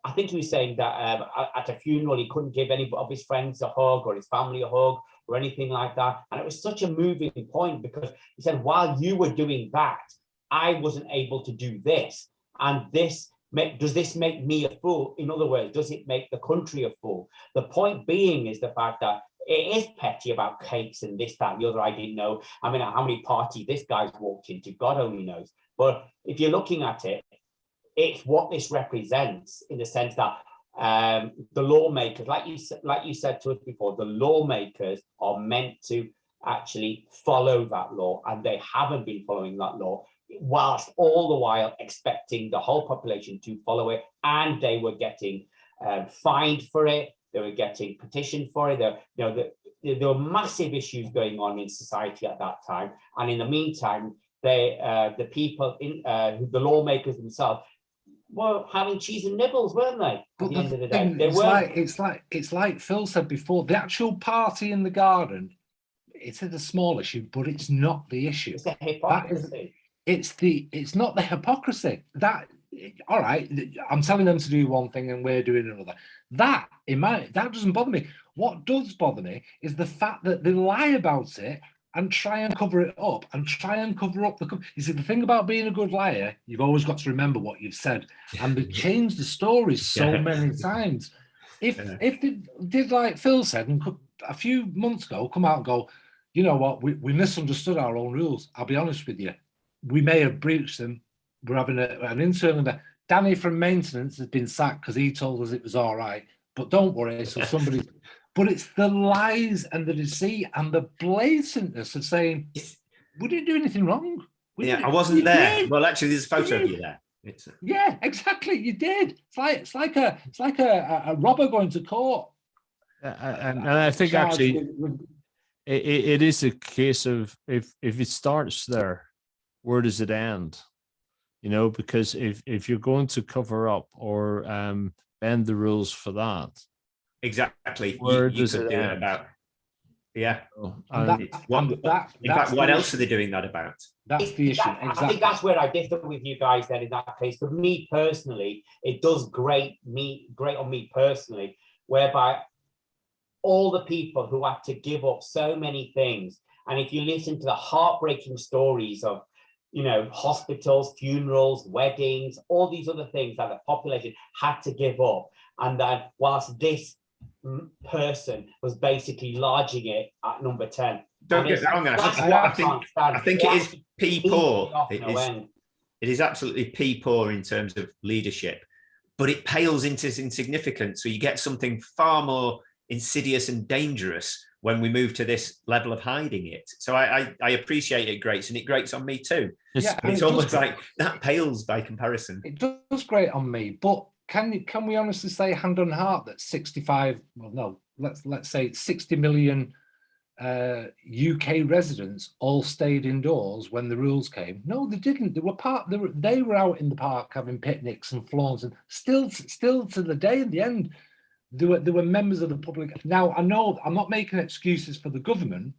I think he was saying that at a funeral he couldn't give any of his friends a hug or his family a hug or anything like that." And it was such a moving point, because he said, while you were doing that, I wasn't able to do this. And does this make me a fool? In other words, does it make the country a fool? The point being is the fact that it is petty about cakes and this, that, and the other. I didn't know. I mean, how many parties this guy's walked into, God only knows. But if you're looking at it, it's what this represents, in the sense that the lawmakers, like you said to us before, the lawmakers are meant to actually follow that law, and they haven't been following that law, whilst all the while expecting the whole population to follow it. And they were getting fined for it. They were getting petitioned for it. There were massive issues going on in society at that time. And in the meantime, the people, the lawmakers themselves, were having cheese and nibbles, weren't they? At the end of the day, it's like Phil said before. The actual party in the garden, it's a small issue, but it's not the issue. It's the hypocrisy. It's not the hypocrisy. That, all right, I'm telling them to do one thing and we're doing another. That doesn't bother me. What does bother me is the fact that they lie about it and try and cover it up and try and cover up you see, the thing about being a good liar, you've always got to remember what you've said, and they change the stories so many times. If they did like Phil said, and a few months ago, come out and go, you know what, we misunderstood our own rules. I'll be honest with you, we may have breached them. We're having an internal. Danny from maintenance has been sacked because he told us it was all right. But don't worry, so somebody. But it's the lies and the deceit and the blatantness of saying, we didn't do anything wrong. I wasn't there. Did. Well, actually, there's a photo of you there. Yeah, exactly. You did. It's like a robber going to court. And I think actually it is a case of if it starts there, where does it end? Because if you're going to cover up or bend the rules for that, exactly, where does it end? Yeah. And And It's what, and that- in fact, that's what the else issue. are they doing that about? That's the issue. I Exactly. think that's where I differ with you guys then in that case. For me personally, it does great on me personally, whereby all the people who had to give up so many things. And if you listen to the heartbreaking stories of, hospitals, funerals, weddings, all these other things that the population had to give up. And that whilst this person was basically lodging it at number 10. Don't get me wrong, Ash. That's what I can't stand. I think it is pea pisses me poor. off no end. It is absolutely pea poor in terms of leadership, but it pales into insignificance. So you get something far more insidious and dangerous when we move to this level of hiding it. So I appreciate it grates, and it grates on me too. Yeah, and It's it almost does- like that pales by comparison. It does great on me, but can we honestly say hand on heart that 65, well, no, let's say 60 million UK residents all stayed indoors when the rules came? No, they didn't. They were out in the park having picnics and flauns, and still to the day in the end, there were members of the public. Now I know I'm not making excuses for the government,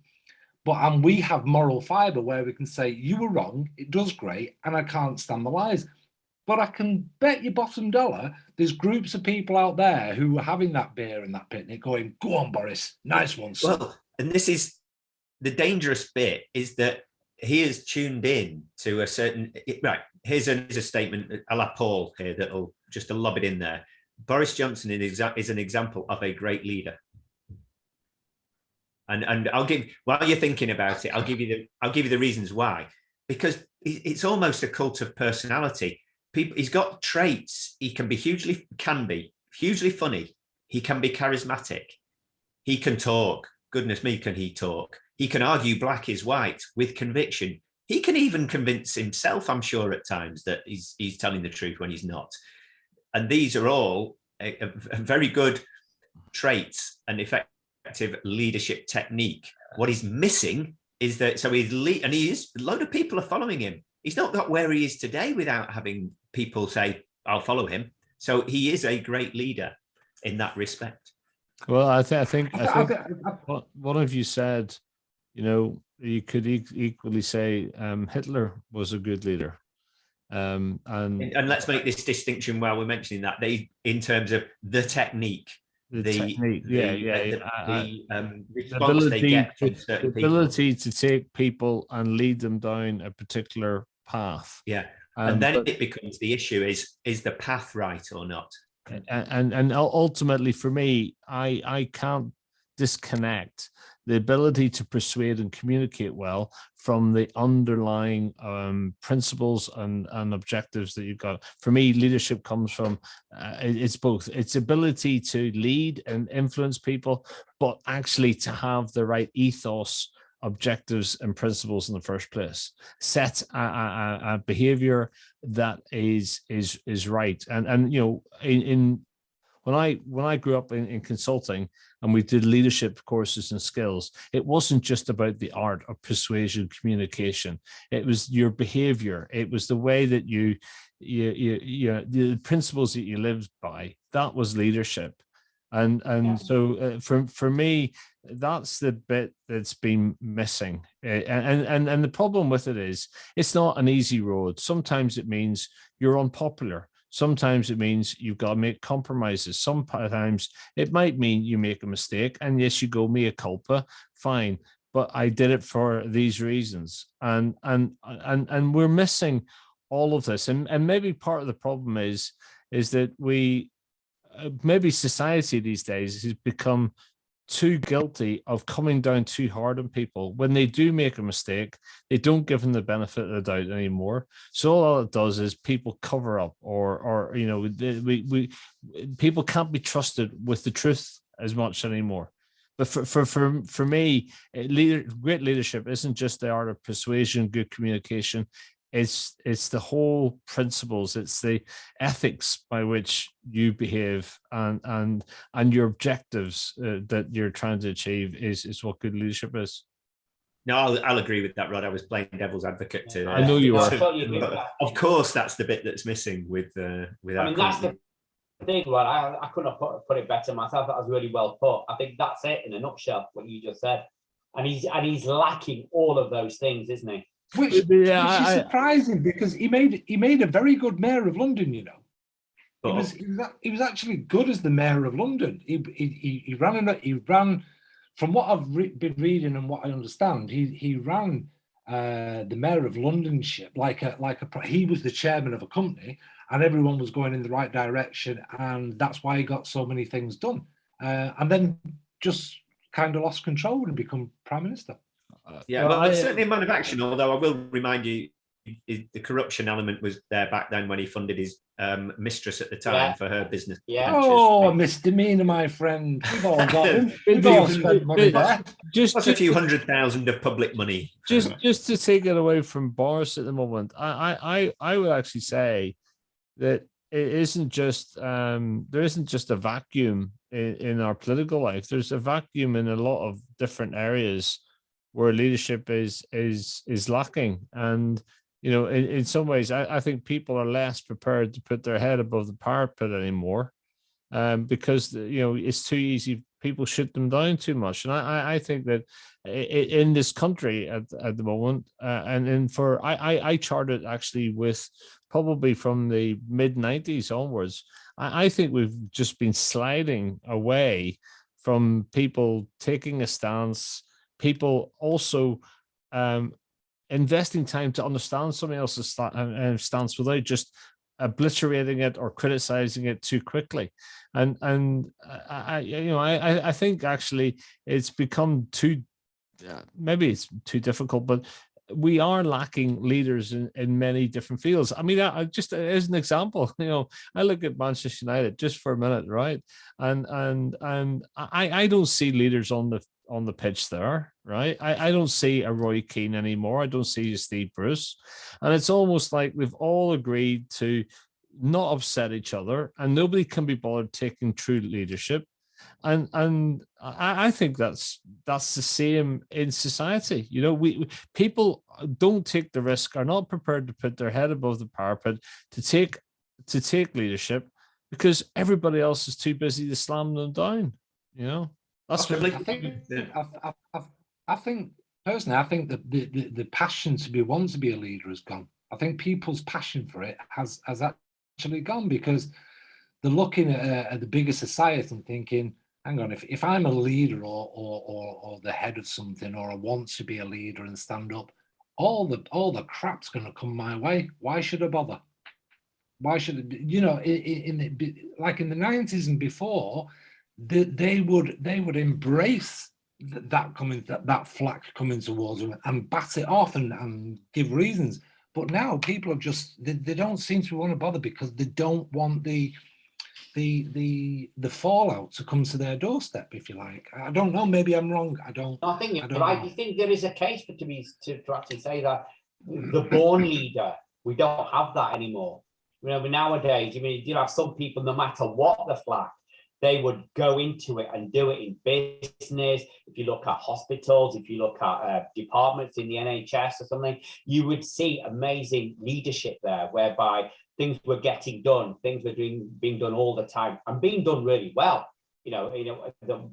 but we have moral fibre where we can say you were wrong. It does great, and I can't stand the lies. But I can bet you bottom dollar there's groups of people out there who were having that beer and that picnic going, go on, Boris, nice one, son. Well, and this is the dangerous bit, is that he has tuned in to a certain, right, here's a statement a la Paul here that'll just to lob it in there. Boris Johnson is an example of a great leader. And I'll give, while you're thinking about it, I'll give you the reasons why. Because it's almost a cult of personality. He's got traits. He can be hugely funny. He can be charismatic. He can talk. Goodness me, can he talk? He can argue black is white with conviction. He can even convince himself, I'm sure, at times that he's telling the truth when he's not. And these are all a very good traits and effective leadership technique. What he's missing is that, so and he is, a load of people are following him. He's not got where he is today without having people say, I'll follow him. So he is a great leader in that respect. Well, I think one of you said, you could equally say Hitler was a good leader. And let's make this distinction while we're mentioning that, in terms of the technique. The response they get from certain people. The ability to take people and lead them down a particular path. Yeah. And then it becomes the issue is the path right or not? And ultimately for me, I can't disconnect the ability to persuade and communicate well from the underlying principles and objectives that you've got. For me, leadership comes from, it's both. It's ability to lead and influence people, but actually to have the right ethos, objectives and principles in the first place. Set a behavior that is right. And when I grew up in consulting and we did leadership courses and skills, it wasn't just about the art of persuasion, communication. It was your behavior. It was the way that the principles that you lived by. That was leadership. So for me, that's the bit that's been missing. And the problem with it is it's not an easy road. Sometimes it means you're unpopular. Sometimes it means you've got to make compromises. Sometimes it might mean you make a mistake, and yes, you go mea culpa, fine. But I did it for these reasons, and we're missing all of this. And maybe part of the problem is that we maybe society these days has become too guilty of coming down too hard on people. When they do make a mistake, they don't give them the benefit of the doubt anymore. So all it does is people cover up, or people can't be trusted with the truth as much anymore. But for me, great leadership isn't just the art of persuasion, good communication. It's the whole principles. It's the ethics by which you behave and your objectives that you're trying to achieve is what good leadership is. No, I'll agree with that, Rod. I was playing devil's advocate to. I know you are. Of course, that's the bit that's missing with. I mean, that's the thing, Rod. I couldn't have put it better myself. That was really well put. I think that's it in a nutshell. What you just said. and he's lacking all of those things, isn't he? Which is surprising, because he made a very good mayor of London. You know, he was actually good as the mayor of London. He ran from what I've been reading and what I understand. He ran the mayor of Londonship he was the chairman of a company, and everyone was going in the right direction, and that's why he got so many things done. And then just kind of lost control and become prime minister. Yeah, well, certainly in manufacturing, although I will remind you, the corruption element was there back then when he funded his mistress at the time for her business. Yeah. Oh, misdemeanor, my friend. We've all got him. We've all spent money there. Just a few 100,000 of public money. Just to take it away from Boris at the moment, I would actually say that it isn't just there isn't just a vacuum in our political life. There's a vacuum in a lot of different areas where leadership is lacking. And you know, in some ways, I think people are less prepared to put their head above the parapet anymore, because you know it's too easy. People shoot them down too much, and I think that in this country at the moment, I charted actually with probably from the mid-90s onwards. I think we've just been sliding away from people taking a stance, people also investing time to understand somebody else's stance without just obliterating it or criticizing it too quickly. And I think actually it's become too, maybe it's too difficult, but we are lacking leaders in many different fields. I mean, I just as an example, you know, I look at Manchester United just for a minute, right? And I don't see leaders on the pitch there, right? I don't see a Roy Keane anymore. I don't see a Steve Bruce. And it's almost like we've all agreed to not upset each other, and nobody can be bothered taking true leadership. And I think that's the same in society. You know, people don't take the risk, are not prepared to put their head above the parapet to take leadership because everybody else is too busy to slam them down. You know, that's what I think personally. I think that the passion to want to be a leader has gone. I think people's passion for it has actually gone, because they're looking at the bigger society and thinking, hang on, if I'm a leader or the head of something, or I want to be a leader and stand up, all the crap's going to come my way. Why should I bother? Why should it, you know, like in the 90s and before, they would embrace that flack coming towards them and bat it off and give reasons. But now people are just they don't seem to want to bother, because they don't want the fallout to come to their doorstep, if you like. I don't know, maybe I'm wrong. I think you're right. I think there is a case to actually say that the born leader, we don't have that anymore. You know, nowadays, I mean, you have some people, no matter what the flack, they would go into it and do it in business. If you look at hospitals, if you look at departments in the NHS or something, you would see amazing leadership there, whereby things were getting done, things were being done all the time and being done really well. You know,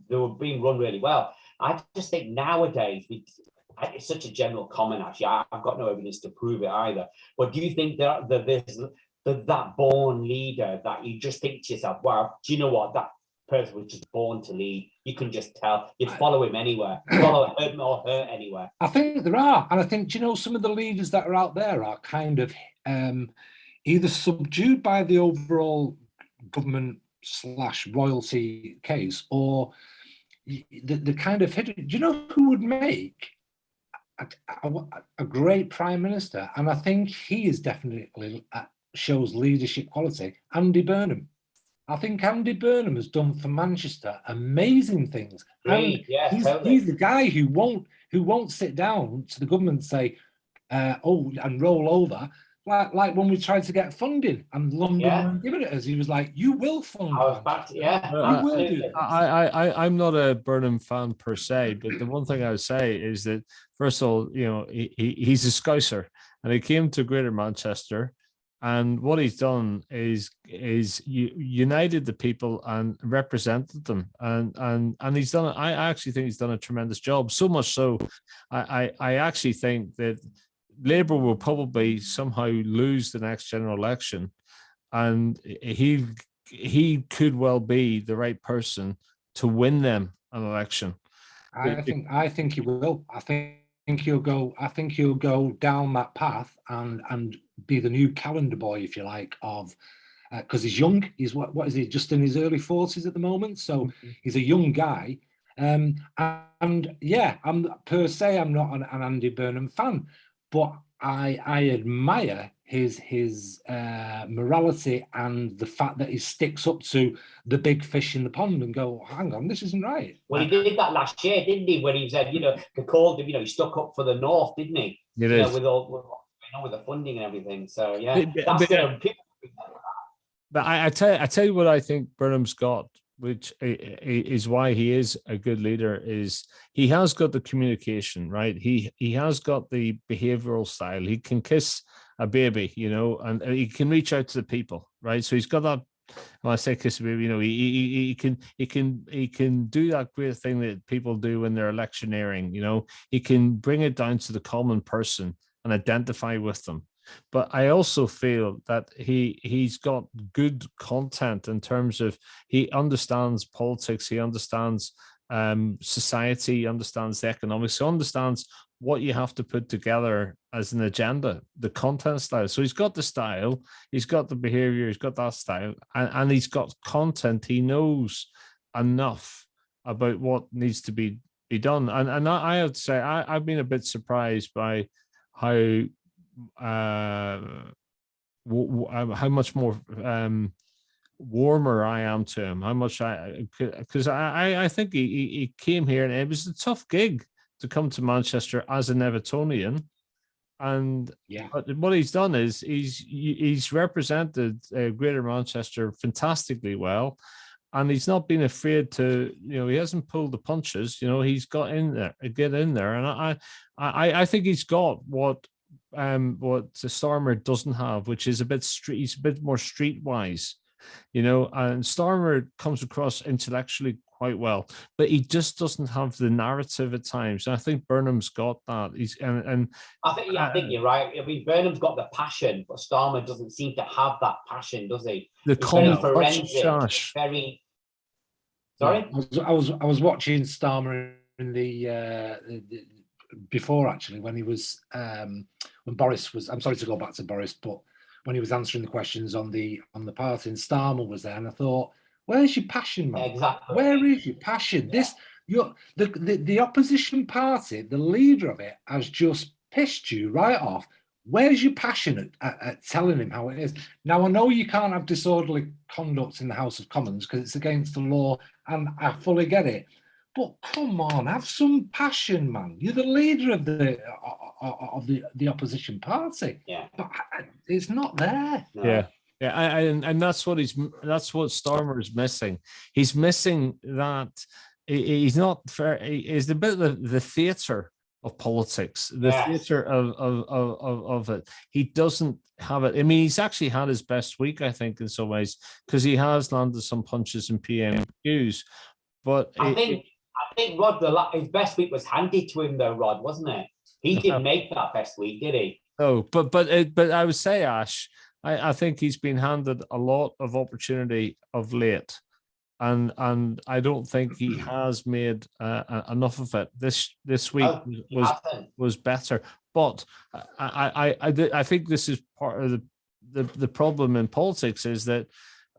they were being run really well. I just think nowadays, it's such a general comment, actually. I've got no evidence to prove it either. But do you think that there's that born leader that you just think to yourself, wow, do you know what? That person was just born to lead. You can just tell. You'd follow him anywhere, follow him or her anywhere. I think there are. And I think, do you know, some of the leaders that are out there are kind of either subdued by the overall government/royalty case, or the kind of hidden. Do you know who would make a great prime minister? And I think he is definitely shows leadership quality. Andy Burnham. I think Andy Burnham has done for Manchester amazing things. And he's the guy who won't sit down to the government and say, and roll over. Like when we tried to get funding and London weren't giving it us, he was like, "You will fund." I was back to, you will do it. I'm not a Burnham fan per se, but the one thing I would say is that, first of all, you know, he's a Scouser, and he came to Greater Manchester, And what he's done is united the people and represented them, and he's done. I actually think he's done a tremendous job. So much so, I actually think that Labour will probably somehow lose the next general election, and he could well be the right person to win them an election. I think he will. I think he'll go. I think he'll go down that path and be the new calendar boy, if you like, of because he's young. He's what is he? Just in his early 40s at the moment, so he's a young guy. And yeah, I'm not an Andy Burnham fan, but I admire his morality and the fact that he sticks up to the big fish in the pond and go, hang on, this isn't right. Well, he did that last year, didn't he? When he said, they called him, he stuck up for the North, didn't he? With with the funding and everything. So yeah, but I tell you what I think Burnham's got, which is why he is a good leader, is he has got the communication, right? He has got the behavioral style. He can kiss a baby, and he can reach out to the people, right? So he's got that. When I say kiss a baby, he can do that great thing that people do when they're electioneering. He can bring it down to the common person and identify with them. But I also feel that he's got good content in terms of he understands politics, he understands society, he understands the economics, he understands what you have to put together as an agenda, the content style. So he's got the style, he's got the behavior, he's got that style, and he's got content. He knows enough about what needs to be done. And I have to say, I've been a bit surprised by how much more warmer I am to him. How much because I think he came here and it was a tough gig to come to Manchester as an Evertonian, and what he's done is he's represented Greater Manchester fantastically well, and he's not been afraid to, he hasn't pulled the punches. He's get in there, and I think he's got what Starmer doesn't have, which is he's a bit more streetwise, and Starmer comes across intellectually quite well, but he just doesn't have the narrative at times. And I think Burnham's got that. I think you're right. I mean, Burnham's got the passion, but Starmer doesn't seem to have that passion, does he? The very forensic, very. Sorry, I was watching Starmer in the before, actually, when he was when Boris was. I'm sorry to go back to Boris, but when he was answering the questions on the party, and Starmer was there, and I thought, where's your passion, man? Exactly. Where is your passion? Yeah. The opposition party, the leader of it, has just pissed you right off. Where's your passion at telling him how it is? Now, I know you can't have disorderly conduct in the House of Commons because it's against the law, and I fully get it. But come on, have some passion, man. You're the leader of the opposition party. Yeah, but it's not there. No. Yeah. Yeah, and that's what Starmer is missing. He's missing that. He's not fair. He's a bit of the theatre of politics, the theatre of it. He doesn't have it. I mean, he's actually had his best week, I think, in some ways, because he has landed some punches in PMQs. But I think Rod, his best week was handed to him, though. Rod, wasn't it? He didn't make that best week, did he? No, but I would say, Ash, I think he's been handed a lot of opportunity of late, and I don't think he has made enough of it. This week was better, but I think this is part of the problem in politics, is that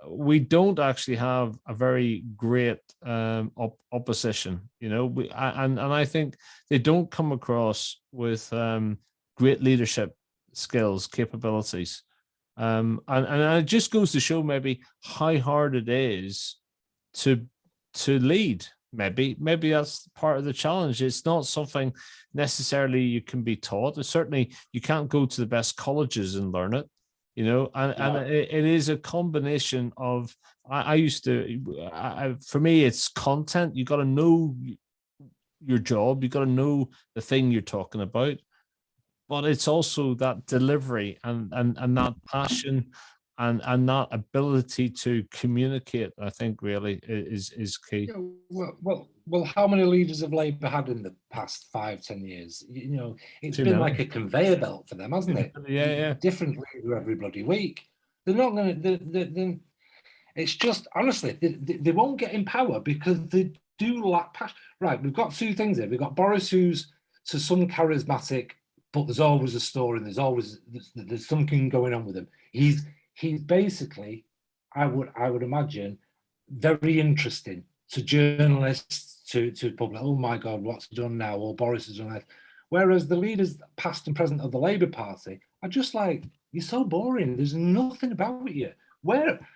we don't actually have a very great opposition, and I think they don't come across with great leadership skills, capabilities. And it just goes to show maybe how hard it is to lead. Maybe that's part of the challenge. It's not something necessarily you can be taught. Certainly you can't go to the best colleges and learn it, and it is a combination of, for me, it's content. You got to know your job. You got to know the thing you're talking about. but it's also that delivery and that passion and that ability to communicate. I think really is key. Yeah, well. How many leaders have Labour had in the past 5-10 years? It's Too been many. like a conveyor belt for them, hasn't it? Yeah. Different leader every bloody week. They're not going to. It's just honestly, they won't get in power because they do lack passion. Right, we've got two things here. We've got Boris, who's to some charismatic, but there's always a story. There's something going on with him. He's basically, I would imagine, very interesting to journalists, to public. Oh my God, what's he done now? Or Boris has done that. Whereas the leaders, past and present of the Labour Party, are just like, you're so boring. There's nothing about you.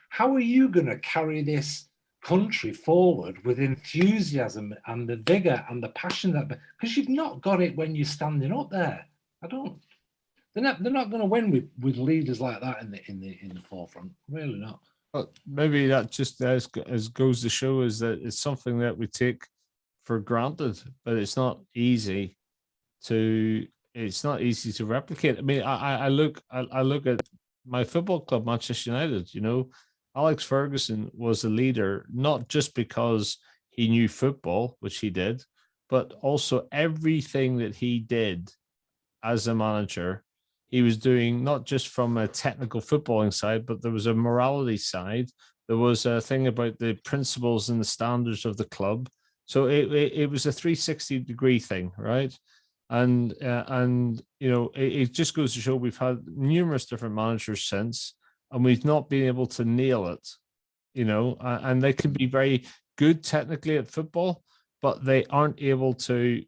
How are you going to carry this country forward with enthusiasm and the vigor and the passion because you've not got it when you're standing up there. They're not going to win with leaders like that in the forefront. Really not. But maybe that just as goes to show is that it's something that we take for granted, but it's not easy to replicate. I mean, I look at my football club, Manchester United. Alex Ferguson was a leader, not just because he knew football, which he did, but also everything that he did as a manager, he was doing not just from a technical footballing side, but there was a morality side. There was a thing about the principles and the standards of the club. So it was a 360-degree thing, right? And it just goes to show we've had numerous different managers since, and we've not been able to nail it, and they can be very good technically at football, but they aren't able to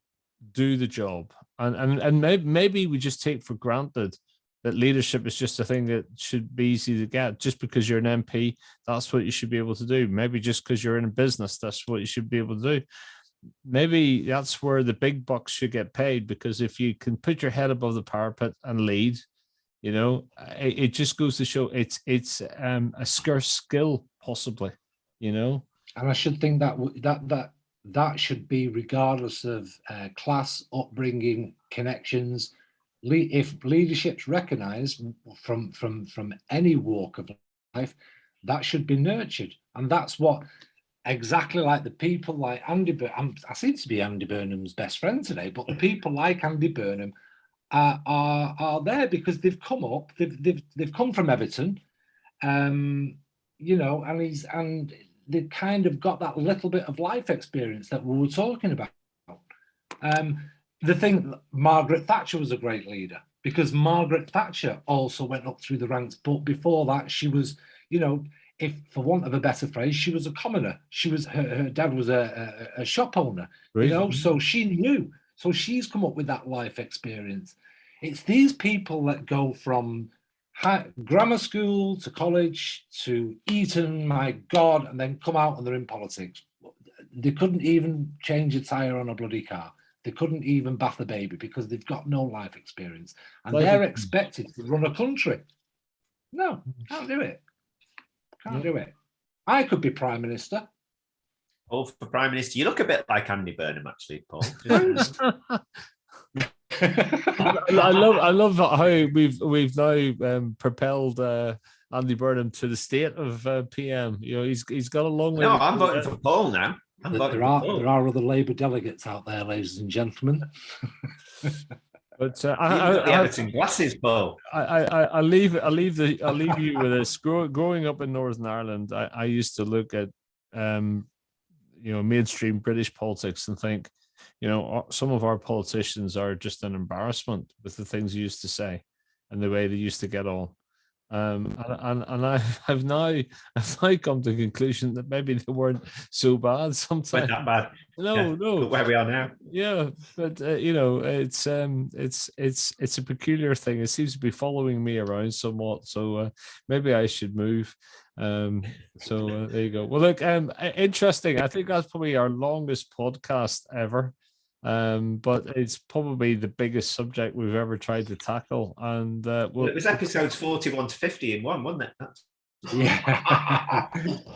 do the job. And maybe we just take for granted that leadership is just a thing that should be easy to get. Just because you're an MP, that's what you should be able to do. Maybe just because you're in a business, that's what you should be able to do. Maybe that's where the big bucks should get paid, because if you can put your head above the parapet and lead, it just goes to show it's a scarce skill, possibly, And I should think that should be regardless of class, upbringing, connections. If leadership's recognised from any walk of life, that should be nurtured, and that's what. Exactly like the people like Andy Burnham. I seem to be Andy Burnham's best friend today, but the people like Andy Burnham are there because they've come up. They've come from Everton, and they've kind of got that little bit of life experience that we were talking about. The thing, Margaret Thatcher was a great leader because Margaret Thatcher also went up through the ranks, but before that, she was, if for want of a better phrase, she was a commoner. She was her dad was a shop owner, so she knew. So she's come up with that life experience. It's these people that go from grammar school to college to Eton, my God, and then come out and they're in politics. They couldn't even change a tire on a bloody car. They couldn't even bath a baby because they've got no life experience, and they're expected to run a country. No, can't do it. Can't do it. I could be Prime Minister. Paul for Prime Minister. You look a bit like Andy Burnham, actually, Paul. I love how we've now propelled Andy Burnham to the state of PM. He's got a long way. No, I'm voting for Paul now. There are other Labour delegates out there, ladies and gentlemen. But the Everton glasses, Paul. I'll leave you with this. Growing up in Northern Ireland, I used to look at mainstream British politics and think, some of our politicians are just an embarrassment with the things they used to say and the way they used to get on. And I've now come to the conclusion that maybe they weren't so bad sometimes. Not that bad. No. But where we are now. Yeah, but it's a peculiar thing. It seems to be following me around somewhat. So maybe I should move. There you go. Well, look, interesting. I think that's probably our longest podcast ever. But it's probably the biggest subject we've ever tried to tackle. And it was episodes 41 to 50 in one, wasn't it?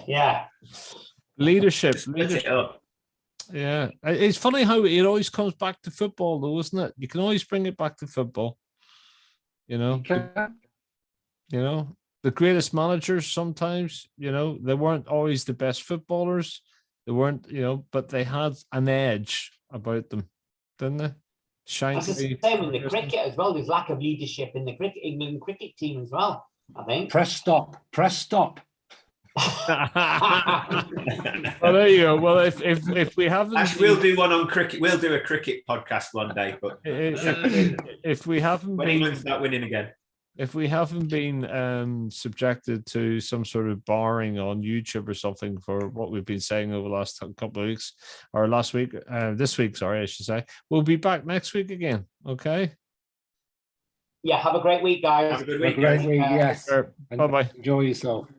Yeah. Leadership. It up. Yeah. It's funny how it always comes back to football, though, isn't it? You can always bring it back to football. You know, You can. the greatest managers sometimes, they weren't always the best footballers. They weren't, but they had an edge about them, didn't they? That's the same in the cricket as well. There's lack of leadership in the England cricket team as well, I think. Press stop. Well, there you go. Well, if we haven't, Actually, we'll do one on cricket. We'll do a cricket podcast one day. But if we haven't when England start winning again, if we haven't been subjected to some sort of barring on YouTube or something for what we've been saying over the last couple of weeks, or last week, this week, sorry, I should say, we'll be back next week again. Okay. Yeah. Have a great week, guys. have a good week. Great week, yes. Bye bye. Enjoy yourself.